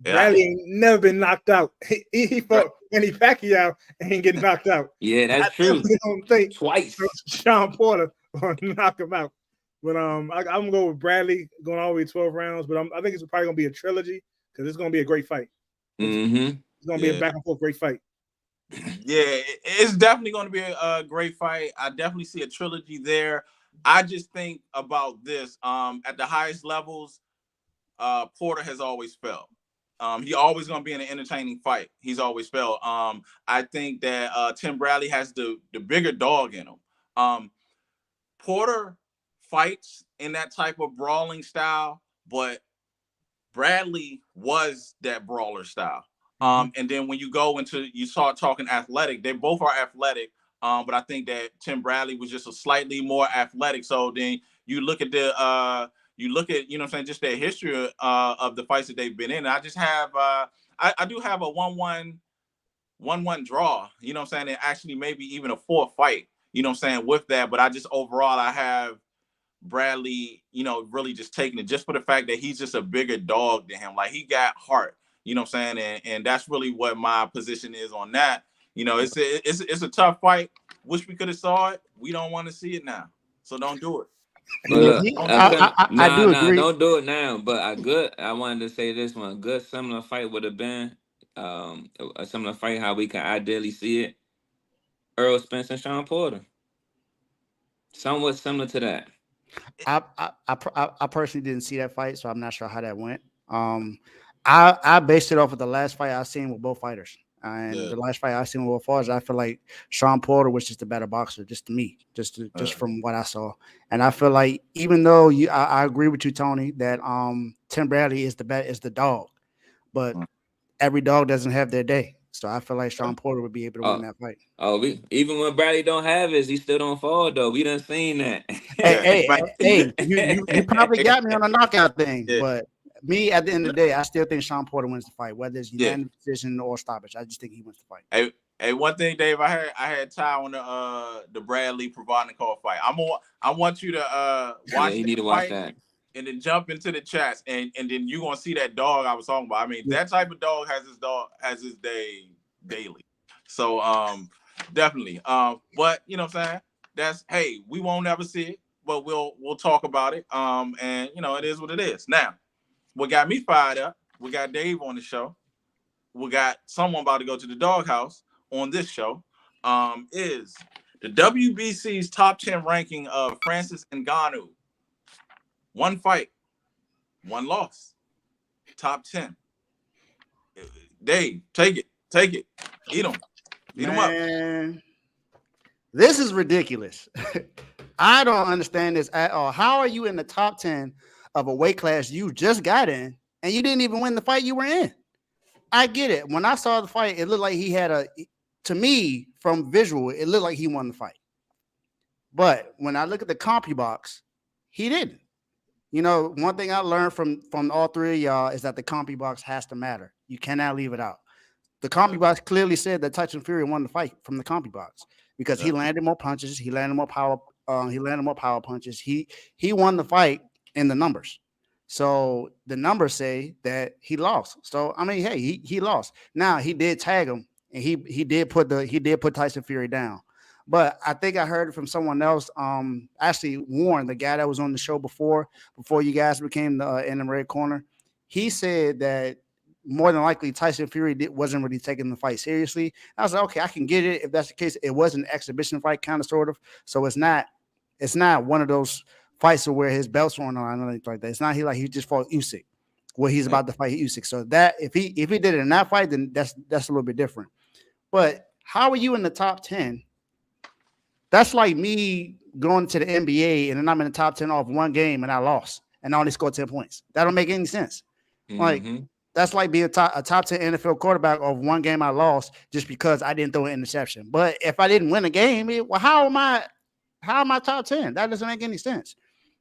Speaker 4: Bradley ain't never been knocked out. He fought Manny Pacquiao and ain't get knocked out.
Speaker 3: Yeah, that's
Speaker 4: I
Speaker 3: true.
Speaker 4: definitely don't think
Speaker 3: Twice.
Speaker 4: Sean Porter will knock him out. But I'm gonna go with Bradley going all the way 12 rounds. But I think it's probably gonna be a trilogy because it's gonna be a great fight. It's gonna be a back and forth great fight.
Speaker 2: Yeah, it's definitely going to be a great fight. I definitely see a trilogy there. I just think about this. At the highest levels, Porter has always felt. He always going to be in an entertaining fight. He's always felt. I think that Tim Bradley has the bigger dog in him. Porter fights in that type of brawling style, but Bradley was that brawler style. And then when you start talking athletic, they both are athletic. But I think that Tim Bradley was just a slightly more athletic. So then you look at you know what I'm saying, just their history of the fights that they've been in. I just have I do have a 1-1 draw, you know what I'm saying, and actually maybe even a 4th fight, you know what I'm saying, with that. But I just overall I have Bradley, you know, really just taking it just for the fact that he's just a bigger dog than him. Like, he got heart, you know what I'm saying? And that's really what my position is on that. You know, it's a tough fight. Wish we could have saw it. We don't want to see it now. So don't do it.
Speaker 3: But look,
Speaker 7: I do agree.
Speaker 3: don't do it now. But I wanted to say this one. A good similar fight would have been a similar fight how we can ideally see it. Earl Spence and Sean Porter. Somewhat similar to that.
Speaker 7: I personally didn't see that fight, so I'm not sure how that went. I based it off of the last fight I seen with both fighters, and the last fight I seen with both fighters, I feel like Sean Porter was just a better boxer, just to me, just from what I saw. And I feel like even though I agree with you, Tony, that Tim Bradley is the dog, but every dog doesn't have their day. So I feel like Sean Porter would be able to win that fight.
Speaker 3: Even when Bradley don't have his, he still don't fall though. We done seen that.
Speaker 7: Hey, you probably got me on a knockout thing, but me at the end of the day, I still think Sean Porter wins the fight, whether it's unanimous decision or stoppage. I just think he wins the fight.
Speaker 2: Hey, one thing, Dave, I had Ty on the Bradley Provodnikov fight. I want you to watch.
Speaker 3: You need to watch that.
Speaker 2: And then jump into the chats, and then you're gonna see that dog I was talking about. I mean, that type of dog has his day daily. So definitely. But you know what I'm saying? That's, hey, we won't ever see it, but we'll talk about it. And you know, it is what it is. Now, what got me fired up, we got Dave on the show. We got someone about to go to the doghouse on this show. Is the WBC's top 10 ranking of Francis Ngannou. 1 fight, 1 loss. Top 10. Dave, take it. Eat them. Eat them up.
Speaker 7: This is ridiculous. I don't understand this at all. How are you in the top 10 of a weight class you just got in and you didn't even win the fight you were in? I get it. When I saw the fight, it looked like he had to me, from visual, it looked like he won the fight. But when I look at the CompuBox, he didn't. You know, one thing I learned from all 3 of y'all is that the CompuBox has to matter. You cannot leave it out. The CompuBox clearly said that Tyson Fury won the fight from the CompuBox because he landed more punches. He landed more power. He landed more power punches. He won the fight in the numbers. So the numbers say that he lost. So I mean, hey, he lost. Now he did tag him, and he did put Tyson Fury down. But I think I heard it from someone else. Actually, Warren, the guy that was on the show before you guys became the in the red corner, he said that more than likely Tyson Fury wasn't really taking the fight seriously. I was like, okay, I can get it if that's the case. It was an exhibition fight, kind of, sort of. So it's not one of those fights where his belt's on or anything like that. It's not he just fought Usyk, where he's about to fight Usyk. So that if he did it in that fight, then that's a little bit different. But how are you in the top 10? That's like me going to the NBA and then I'm in the top 10 off 1 game and I lost and I only scored 10 points. That don't make any sense. Like, that's like being a top 10 NFL quarterback of 1 game I lost just because I didn't throw an interception. But if I didn't win a game, how am I top 10? That doesn't make any sense.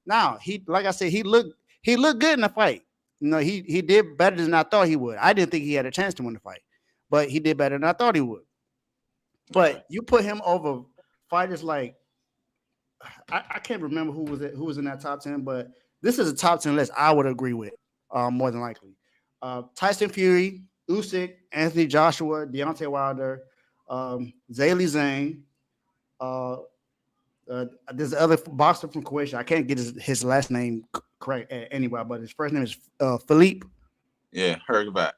Speaker 7: Now, like I said, he looked good in the fight. You know, he did better than I thought he would. I didn't think he had a chance to win the fight, but he did better than I thought he would. But you put him over fighters like I can't remember who was in that top 10, but this is a top 10 list I would agree with more than likely. Tyson Fury, Usyk, Anthony Joshua, Deontay Wilder, Zaylee Zhang. There's the other boxer from Croatia. I can't get his last name correct anyway, but his first name is Philippe.
Speaker 2: Yeah, heard back.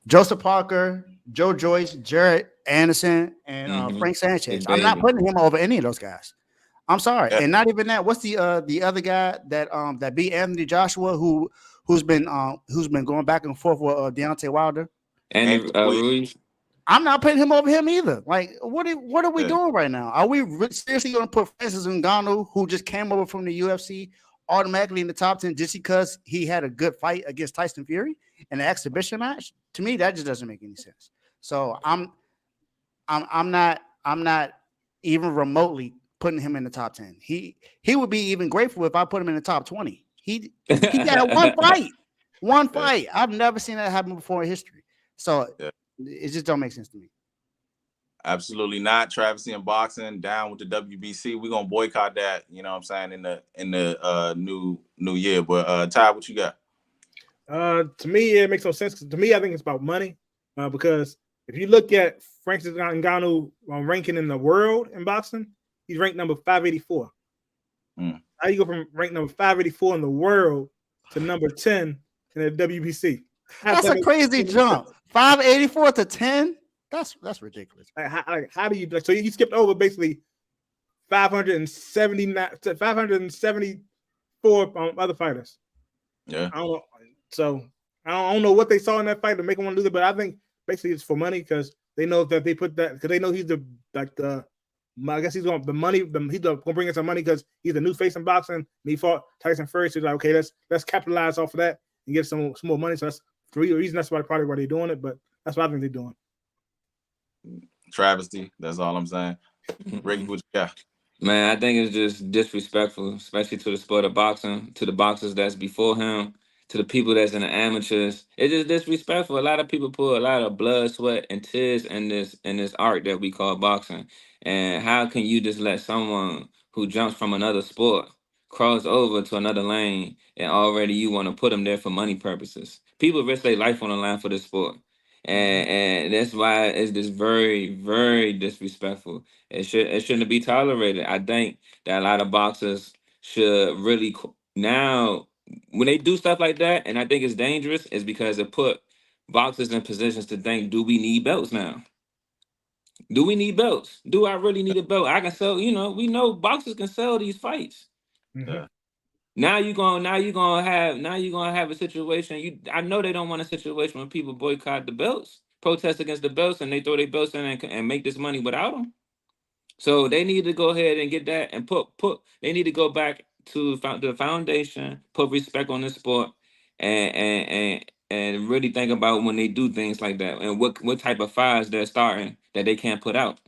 Speaker 7: Joseph Parker, Joe Joyce, Jared Anderson, and Frank Sanchez. I'm not putting him over any of those guys. I'm sorry, and not even that. What's the other guy that beat Anthony Joshua, who's been going back and forth with Deontay Wilder?
Speaker 3: And Ruiz.
Speaker 7: I'm not putting him over him either. Like, what are we doing right now? Are we seriously going to put Francis Ngannou, who just came over from the UFC, automatically in the top 10 just because he had a good fight against Tyson Fury in an exhibition match? To me, that just doesn't make any sense. So I'm not even remotely putting him in the top 10. He would be even grateful if I put him in the top 20. He got one fight. I've never seen that happen before in history. So it just don't make sense to me.
Speaker 2: Absolutely not. Travesty in boxing, down with the WBC. We're gonna boycott that, you know what I'm saying, in the new year. But Ty, what you got?
Speaker 4: To me, it makes no sense. To me, I think it's about money. Because if you look at Francis Ngannou ranking in the world in boxing, he's ranked number 584. How you go from rank number 584 in the world to number 10 in the WBC?
Speaker 7: That's a crazy jump. 584 to 10. That's ridiculous.
Speaker 4: How do you? So he skipped over basically 574 other fighters.
Speaker 2: Yeah.
Speaker 4: I don't know. So I don't know what they saw in that fight to make him want to lose it, but I think basically it's for money because they know that they put that because they know he's I guess he's going the money. He's going to bring in some money because he's a new face in boxing. And he fought Tyson Fury, so he's like, okay, let's capitalize off of that and get some more money. So that's the reason. That's probably why they're doing it. But that's what I think they're doing.
Speaker 2: Travesty. That's all I'm saying. Ricky, what you got?
Speaker 3: Man, I think it's just disrespectful, especially to the sport of boxing, to the boxers that's before him, to the people that's in the amateurs. It's just disrespectful. A lot of people put a lot of blood, sweat, and tears in this art that we call boxing. And how can you just let someone who jumps from another sport cross over to another lane and already you want to put them there for money purposes? People risk their life on the line for this sport. And that's why it's just very, very disrespectful. It shouldn't be tolerated. I think that a lot of boxers should really now when they do stuff like that, and I think it's dangerous, is because it put boxers in positions to think, do we need belts now? Do we need belts? Do I really need a belt? I can sell, we know boxers can sell these fights.
Speaker 2: Yeah.
Speaker 3: Now you're gonna have a situation. I know they don't want a situation when people boycott the belts, protest against the belts, and they throw their belts in and make this money without them. So they need to go ahead and get that and put. They need to go back to the foundation, put respect on the sport, and really think about when they do things like that and what type of fires they're starting that they can't put out.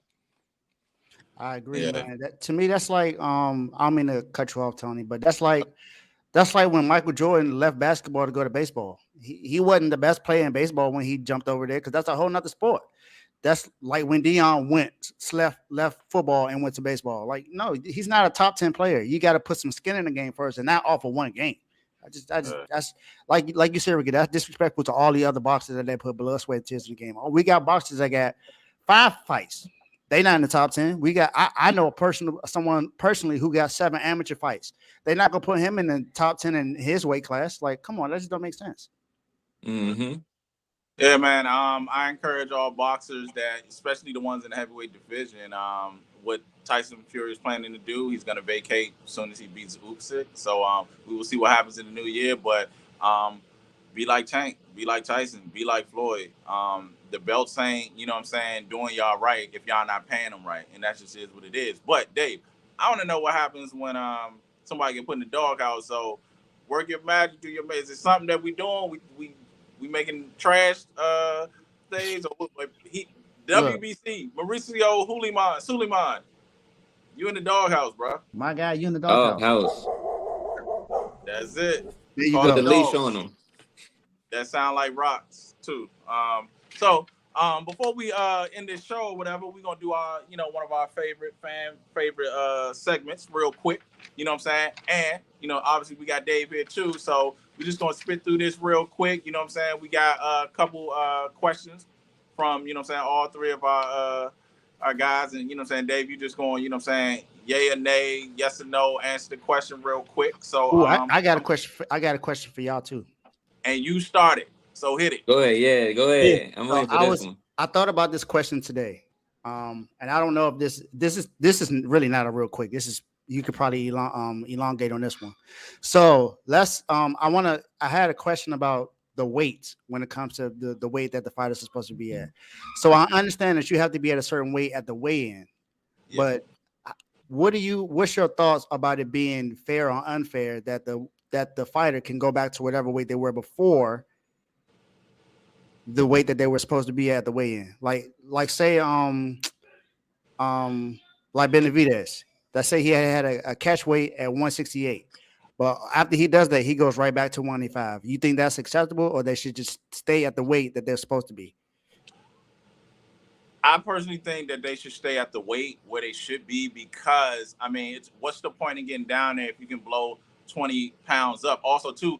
Speaker 7: I agree, man. To me, that's like I don't mean to cut you off, Tony, but that's like when Michael Jordan left basketball to go to baseball. He wasn't the best player in baseball when he jumped over there because that's a whole nother sport. That's like when Deion left football and went to baseball. Like, no, he's not a top 10 player. You got to put some skin in the game first and not off of one game. That's like you said, Ricky, that's disrespectful to all the other boxers that they put blood, sweat, and tears in the game. We got boxers that got 5 fights. They not in the top 10. We got I know someone personally who got 7 amateur fights. They're not gonna put him in the top 10 in his weight class. Like, come on, that just don't make sense.
Speaker 3: Mm-hmm.
Speaker 2: Yeah, man. I encourage all boxers that, especially the ones in the heavyweight division, what Tyson Fury is planning to do, he's gonna vacate as soon as he beats Usyk. So we will see what happens in the new year. But be like Tank, be like Tyson, be like Floyd. The belts ain't, you know what I'm saying, doing y'all right if y'all not paying them right. And that just is what it is. But Dave, I want to know what happens when somebody get put in the doghouse. So work your magic, do your magic. Is it something that we doing? We making trash things or WBC, Mauricio Suleiman. You in the doghouse, bro.
Speaker 7: My guy, you in the doghouse.
Speaker 2: That's it.
Speaker 7: There you
Speaker 3: Put
Speaker 7: go.
Speaker 3: the leash on them.
Speaker 2: That sound like rocks too. So before we end this show or whatever, we're gonna do our, one of our favorite segments real quick. You know what I'm saying? And obviously we got Dave here too. So we're just gonna spit through this real quick. You know what I'm saying? We got a couple questions from, you know what I'm saying, all three of our guys, and you know what I'm saying, Dave, you just going, you know what I'm saying, yay or nay, yes or no, answer the question real quick. So
Speaker 7: Ooh, I got a question. I got a question for y'all too.
Speaker 2: and you started, so hit it.
Speaker 3: Go ahead, yeah, go ahead. I'm
Speaker 7: So
Speaker 3: waiting for this one.
Speaker 7: I thought about this question today, and I don't know if this is really not a real quick. This is, you could probably elongate on this one. So let's I had a question about the weight when it comes to the weight that the fighters are supposed to be at. So I understand that you have to be at a certain weight at the weigh-in, but what's your thoughts about it being fair or unfair that the fighter can go back to whatever weight they were before the weight that they were supposed to be at the weigh-in? Like say like Benavidez, let's say he had a catch weight at 168, but after he does that, he goes right back to 185. You think that's acceptable, or they should just stay at the weight that they're supposed to be?
Speaker 2: I personally think that they should stay at the weight where they should be, because I mean, it's what's the point in getting down there if you can blow 20 pounds up? Also, too,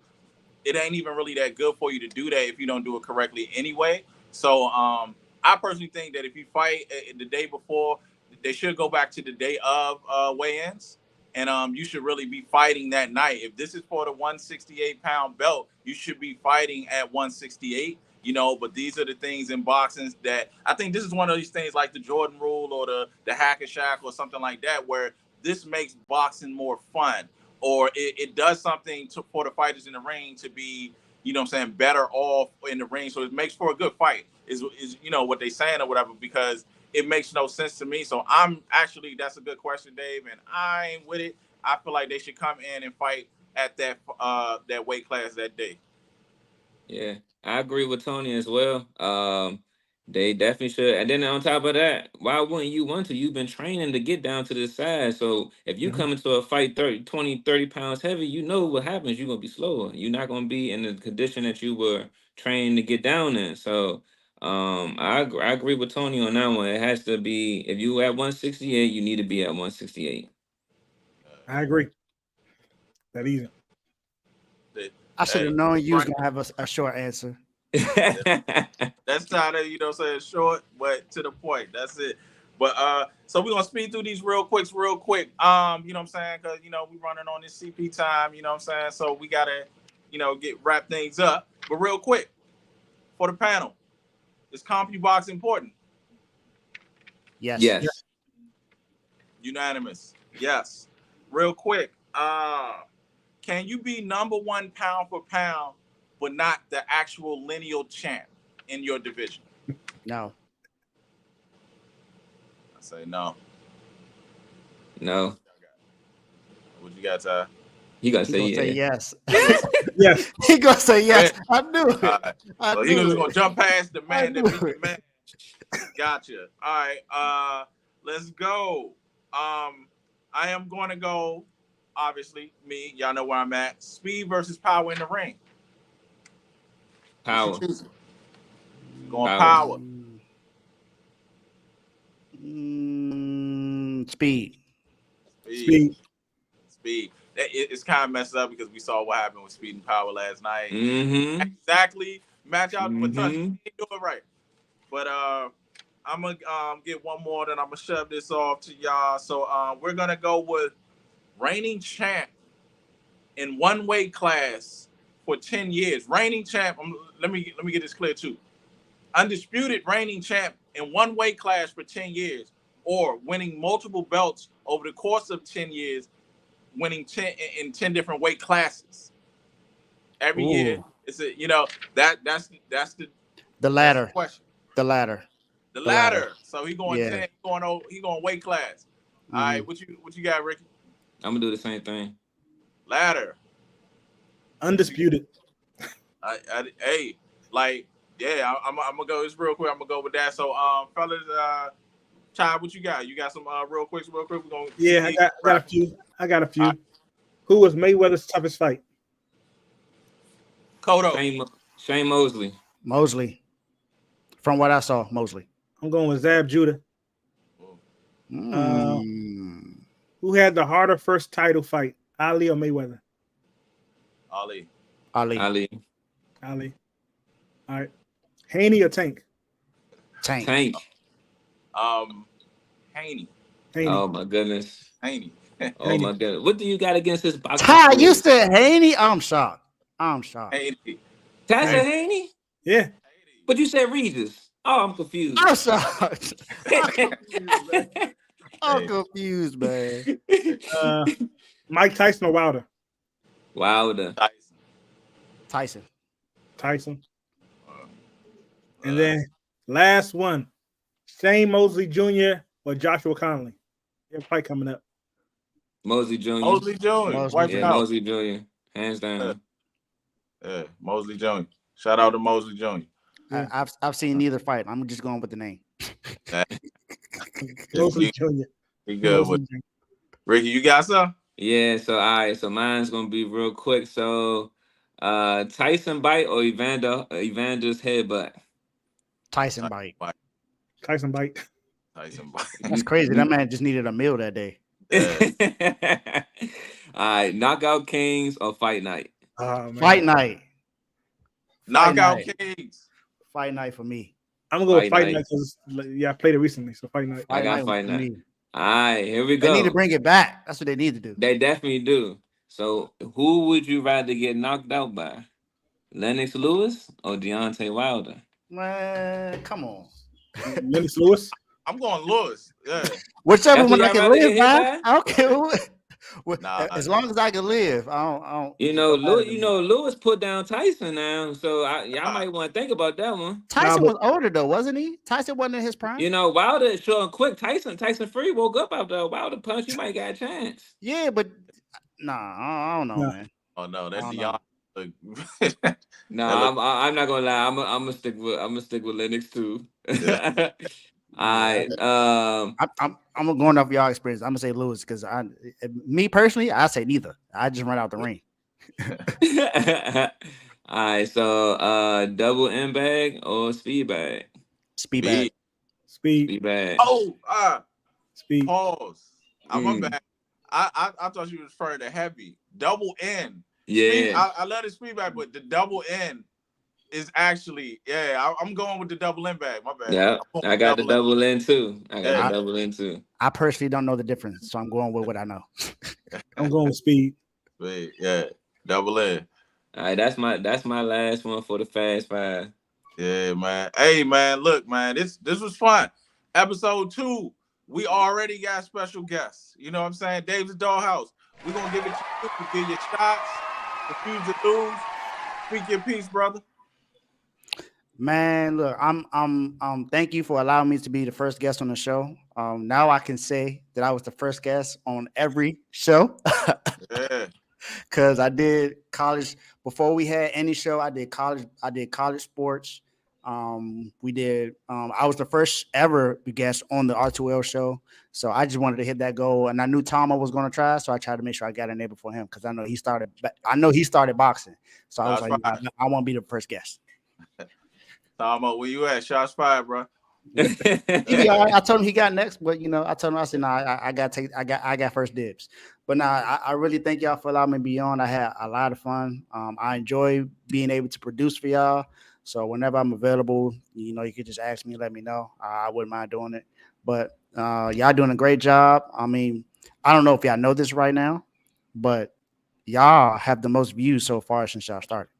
Speaker 2: it ain't even really that good for you to do that if you don't do it correctly anyway. So I personally think that if you fight the day before, they should go back to the day of weigh-ins, and you should really be fighting that night. If this is for the 168-pound belt, you should be fighting at 168. You know, but these are the things in boxing that I think this is one of these things like the Jordan rule or the hack and shack or something like that, where this makes boxing more fun, or it does something for the fighters in the ring to be, you know what I'm saying, better off in the ring. So it makes for a good fight is you know, what they saying or whatever, because it makes no sense to me. So that's a good question, Dave, and I ain't with it. I feel like they should come in and fight at that weight class that day.
Speaker 3: Yeah, I agree with Tony as well. They definitely should. And then on top of that, why wouldn't you want to? You've been training to get down to this size. So if you come into a fight 30 pounds heavy, you know what happens. You're going to be slower. You're not going to be in the condition that you were trained to get down in. So I agree with Tony on that one. It has to be, if you at 168, you need to be at 168.
Speaker 4: I agree. That easy.
Speaker 7: I should have known you was gonna have a short answer.
Speaker 2: That's not a, you know, saying short, but to the point. That's it. But so we're gonna speed through these real quick. You know what I'm saying? Because you know we running on this CP time. You know what I'm saying? So we gotta, you know, wrap things up. But real quick for the panel, is CompuBox important?
Speaker 7: Yes.
Speaker 3: Yes.
Speaker 2: Unanimous. Yes. Real quick. Can you be number one pound for pound, but not the actual lineal champ in your division?
Speaker 7: No.
Speaker 2: I say no.
Speaker 3: No.
Speaker 2: What you got, Ty?
Speaker 3: He gonna
Speaker 7: He
Speaker 3: say
Speaker 7: gonna
Speaker 3: yeah.
Speaker 7: say yes.
Speaker 4: Yes.
Speaker 7: He gonna say yes. I knew it.
Speaker 2: So he was gonna jump past the man that beat the man. Gotcha. All right. Let's go. I am going to go. Obviously, me. Y'all know where I'm at. Speed versus power in the ring.
Speaker 3: Power.
Speaker 2: Going power.
Speaker 7: Speed.
Speaker 2: It's kind of messed up because we saw what happened with Speed and Power last night.
Speaker 3: Mm-hmm.
Speaker 2: Exactly match out, but touch
Speaker 3: Mm-hmm.
Speaker 2: ain't do it right. But I'm gonna get one more, then I'm gonna shove this off to y'all. So we're gonna go with reigning champ in one weight class for 10 years. Reigning champ. Let me get this clear too. Undisputed reigning champ in one weight class for 10 years, or winning multiple belts over the course of 10 years, winning 10 in 10 different weight classes. Every year, it's a, you know, that's the
Speaker 7: latter.
Speaker 2: That's the question.
Speaker 7: The latter.
Speaker 2: The latter. So he going 10. He going weight class.
Speaker 7: Mm-hmm.
Speaker 2: All right, what you got, Ricky?
Speaker 3: I'm gonna do the same thing.
Speaker 2: Ladder.
Speaker 4: Undisputed.
Speaker 2: Hey, like, yeah, I'm gonna go this real quick. I'm gonna go with that. So, fellas, Chad, what you got? You got some real quick. We're gonna
Speaker 4: I got a few. Who was Mayweather's toughest fight?
Speaker 2: Cotto.
Speaker 3: Shane Mosley.
Speaker 7: Mosley. From what I saw, Mosley.
Speaker 4: I'm going with Zab Judah. Who had the harder first title fight, Ali or Mayweather?
Speaker 2: Ali.
Speaker 7: Ali.
Speaker 3: Ali.
Speaker 4: Ali. All right. Haney or Tank?
Speaker 7: Tank.
Speaker 2: Haney.
Speaker 4: Haney.
Speaker 3: Oh my goodness.
Speaker 2: Haney.
Speaker 3: Oh my goodness. What do you got against this boxing?
Speaker 7: Ty, you
Speaker 3: skills?
Speaker 7: said Haney? I'm shocked.
Speaker 2: Haney.
Speaker 3: Tyson
Speaker 4: Hey.
Speaker 3: Haney?
Speaker 4: Yeah.
Speaker 3: But you said Regis. Oh, I'm confused.
Speaker 7: I'm shocked. I'm confused, man.
Speaker 4: Mike Tyson or Wilder?
Speaker 3: Wilder.
Speaker 2: Tyson.
Speaker 7: Tyson.
Speaker 4: And then last one, Shane Mosley Jr. or Joshua Conley. They have a fight coming up.
Speaker 3: Mosley Jr.
Speaker 2: Mosley Jr. Wipe it out.
Speaker 3: Mosley Jr. Hands down.
Speaker 2: Yeah, Mosley Jr. Shout out to Mosley Jr.
Speaker 7: Yeah. I've seen neither fight. I'm just going with the name.
Speaker 4: Mosley Jr.
Speaker 2: Be good with Ricky. You got some?
Speaker 3: Yeah. So all right. So mine's gonna be real quick. So, Tyson bite or Evander's headbutt.
Speaker 7: Tyson bite.
Speaker 4: Tyson bite.
Speaker 2: Tyson bite.
Speaker 7: That's crazy. That man just needed a meal that day.
Speaker 3: All right. Knockout Kings or Fight Night.
Speaker 7: Fight night.
Speaker 2: Knockout Kings.
Speaker 7: Fight night for me.
Speaker 4: I'm gonna go with Fight Night because I played it recently. So Fight Night.
Speaker 3: I got Fight Night. All right, here we go.
Speaker 7: They need to bring it back. That's what they need to do.
Speaker 3: They definitely do. So, who would you rather get knocked out by, Lennox Lewis or Deontay Wilder?
Speaker 7: Man, come on.
Speaker 4: Lennox Lewis.
Speaker 2: I'm going Lewis. Yeah.
Speaker 7: Whichever one I can live by. I don't care. As long as I can live, I don't.
Speaker 3: Lewis put down Tyson now, so y'all might want to think about that one.
Speaker 7: Tyson was older though, wasn't he? Tyson wasn't in his prime.
Speaker 3: Wilder is short and quick. Tyson Fury woke up after a Wilder punch. You might got a chance.
Speaker 7: Yeah, but I don't know, man.
Speaker 2: Oh no, that's Deontay.
Speaker 3: I'm not gonna lie. I'm gonna stick with Lennox too. Yeah. All right.
Speaker 7: I'm going off y'all experience. I'm gonna say Lewis because me personally, I say neither. I just run out the ring.
Speaker 3: All right. So double M bag or speed bag?
Speaker 7: Speed bag.
Speaker 3: Speed bag.
Speaker 2: Oh,
Speaker 4: speed.
Speaker 2: Pause. I'm my bad. I thought you was referring to heavy. Double N.
Speaker 3: Yeah.
Speaker 2: Speed, I love the speed bag, but the double N is actually, I'm going with the double N bag. My bad.
Speaker 3: Yeah, I got the double N too. I
Speaker 7: personally don't know the difference, so I'm going with what I know.
Speaker 4: I'm going with speed.
Speaker 2: Wait, yeah, double N.
Speaker 3: All right, that's my last one for the Fast Five.
Speaker 2: Yeah, man. Hey, man, look, man, this was fun. Episode 2, we already got special guests. You know what I'm saying? Dave's Dollhouse. We're gonna give it to you. Give your shots. Refuse to lose. Speak your piece, brother.
Speaker 7: Man, look, I'm thank you for allowing me to be the first guest on the show. Now I can say that I was the first guest on every show.
Speaker 2: Yeah.
Speaker 7: Cause I did college before we had any show. I did college sports. I was the first ever guest on the R2L show. So I just wanted to hit that goal. And I knew Tomo was going to try. So I tried to make sure I got in there before him. Cause I know he started boxing. So I was like, I want to be the first guest.
Speaker 2: Tomo, where you at? Shots fired, bro.
Speaker 7: I told him he got next, but I told him I said, I got first dibs. But I really thank y'all for allowing me to be on. I had a lot of fun. I enjoy being able to produce for y'all. So whenever I'm available, you could just ask me, let me know. I wouldn't mind doing it. But y'all doing a great job. I mean, I don't know if y'all know this right now, but y'all have the most views so far since y'all started.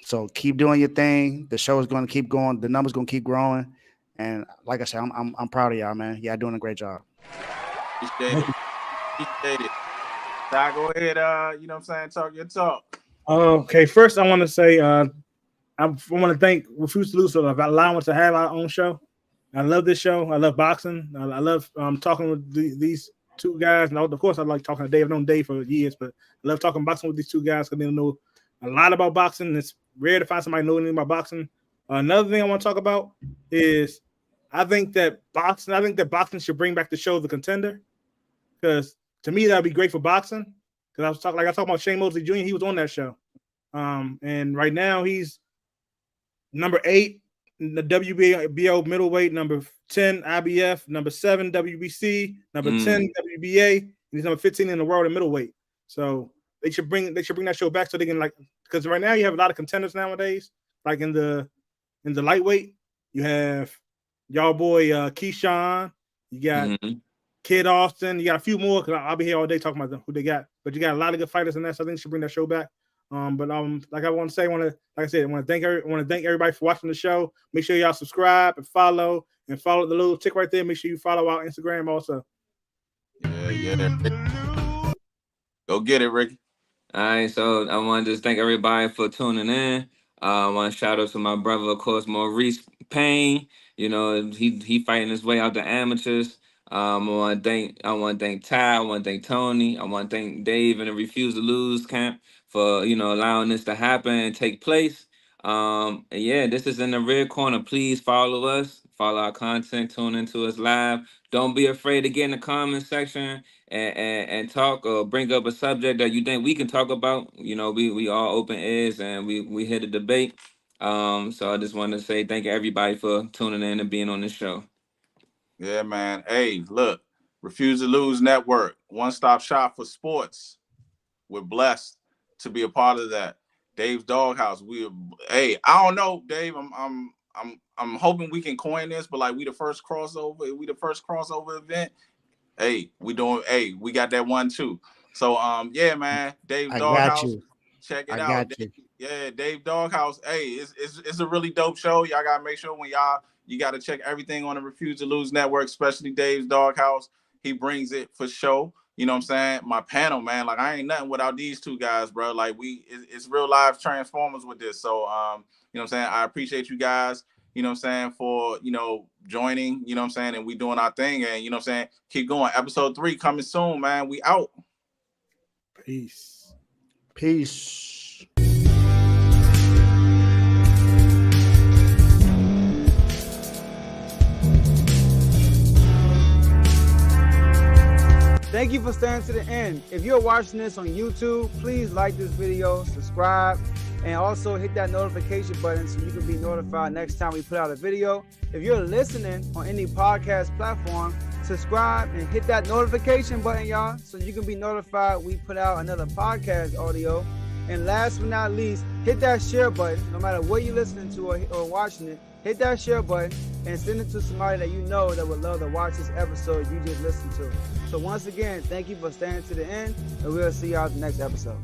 Speaker 7: So keep doing your thing. The show is going to keep going. The numbers going to keep growing. And like I said, I'm proud of y'all, man. Y'all doing a great job.
Speaker 2: Appreciate it. Ty, go ahead. You know what I'm saying? Talk your talk.
Speaker 4: Okay. First, I want to say I want to thank Refuse to Lose for allowing us to have our own show. I love this show. I love boxing. I love talking with these two guys. And of course, I like talking to Dave. I've known Dave for years, but I love talking boxing with these two guys because they know a lot about boxing. It's rare to find somebody knowing anything about boxing. Another thing I want to talk about is I think that boxing should bring back the show The Contender, because to me that would be great for boxing. Because I was talking about Shane Mosley Jr. He was on that show, and right now he's number 8 in the WBO middleweight, number 10 IBF, number 7 WBC, number 10 WBA, and he's number 15 in the world in middleweight. So they should bring that show back so they can like, because right now you have a lot of contenders nowadays. Like in the lightweight, you have y'all boy Keyshawn, you got Kid Austin, you got a few more. Cause I'll be here all day talking about who they got, but you got a lot of good fighters in that. So I think they should bring that show back. Like I want to say, I want to thank everybody for watching the show. Make sure y'all subscribe and follow the little tick right there. Make sure you follow our Instagram also.
Speaker 2: Yeah. Go get it, Ricky.
Speaker 3: All right, so I want to just thank everybody for tuning in. I want to shout out to my brother, of course, Maurice Payne. You know, he fighting his way out the amateurs. I want to thank Ty. I want to thank Tony. I want to thank Dave and the Refuse to Lose camp for allowing this to happen and take place. And yeah, this is In the Red Corner. Please follow us, follow our content, tune into us live. Don't be afraid to get in the comment section and talk or bring up a subject that you think we can talk about. We all open ears and we here to debate. So I just want to say thank you everybody for tuning in and being on this show.
Speaker 2: Yeah, man. Hey, look, Refuse to Lose Network, one-stop shop for sports. We're blessed to be a part of that. Dave's Doghouse. I don't know, Dave. I'm hoping we can coin this, but like we the first crossover event. Hey, we got that one too. So yeah, man. Dave's Doghouse. Check it out. Dave Doghouse. Hey, it's a really dope show. Y'all gotta make sure you got to check everything on the Refuse to Lose Network, especially Dave's Doghouse. He brings it for show. You know what I'm saying? My panel, man, like I ain't nothing without these two guys, bro. Like it's real live Transformers with this. So, you know what I'm saying? I appreciate you guys, you know what I'm saying, for, joining, you know what I'm saying? And we doing our thing and, you know what I'm saying? Keep going. Episode 3 coming soon, man. We out.
Speaker 7: Peace.
Speaker 8: Thank you for staying to the end. If you're watching this on YouTube, please like this video, subscribe, and also hit that notification button so you can be notified next time we put out a video. If you're listening on any podcast platform, subscribe and hit that notification button, y'all, so you can be notified we put out another podcast audio. And last but not least, hit that share button. No matter what you're listening to or watching it, hit that share button and send it to somebody that you know that would love to watch this episode you just listened to. So once again, thank you for staying to the end, and we'll see y'all at the next episode.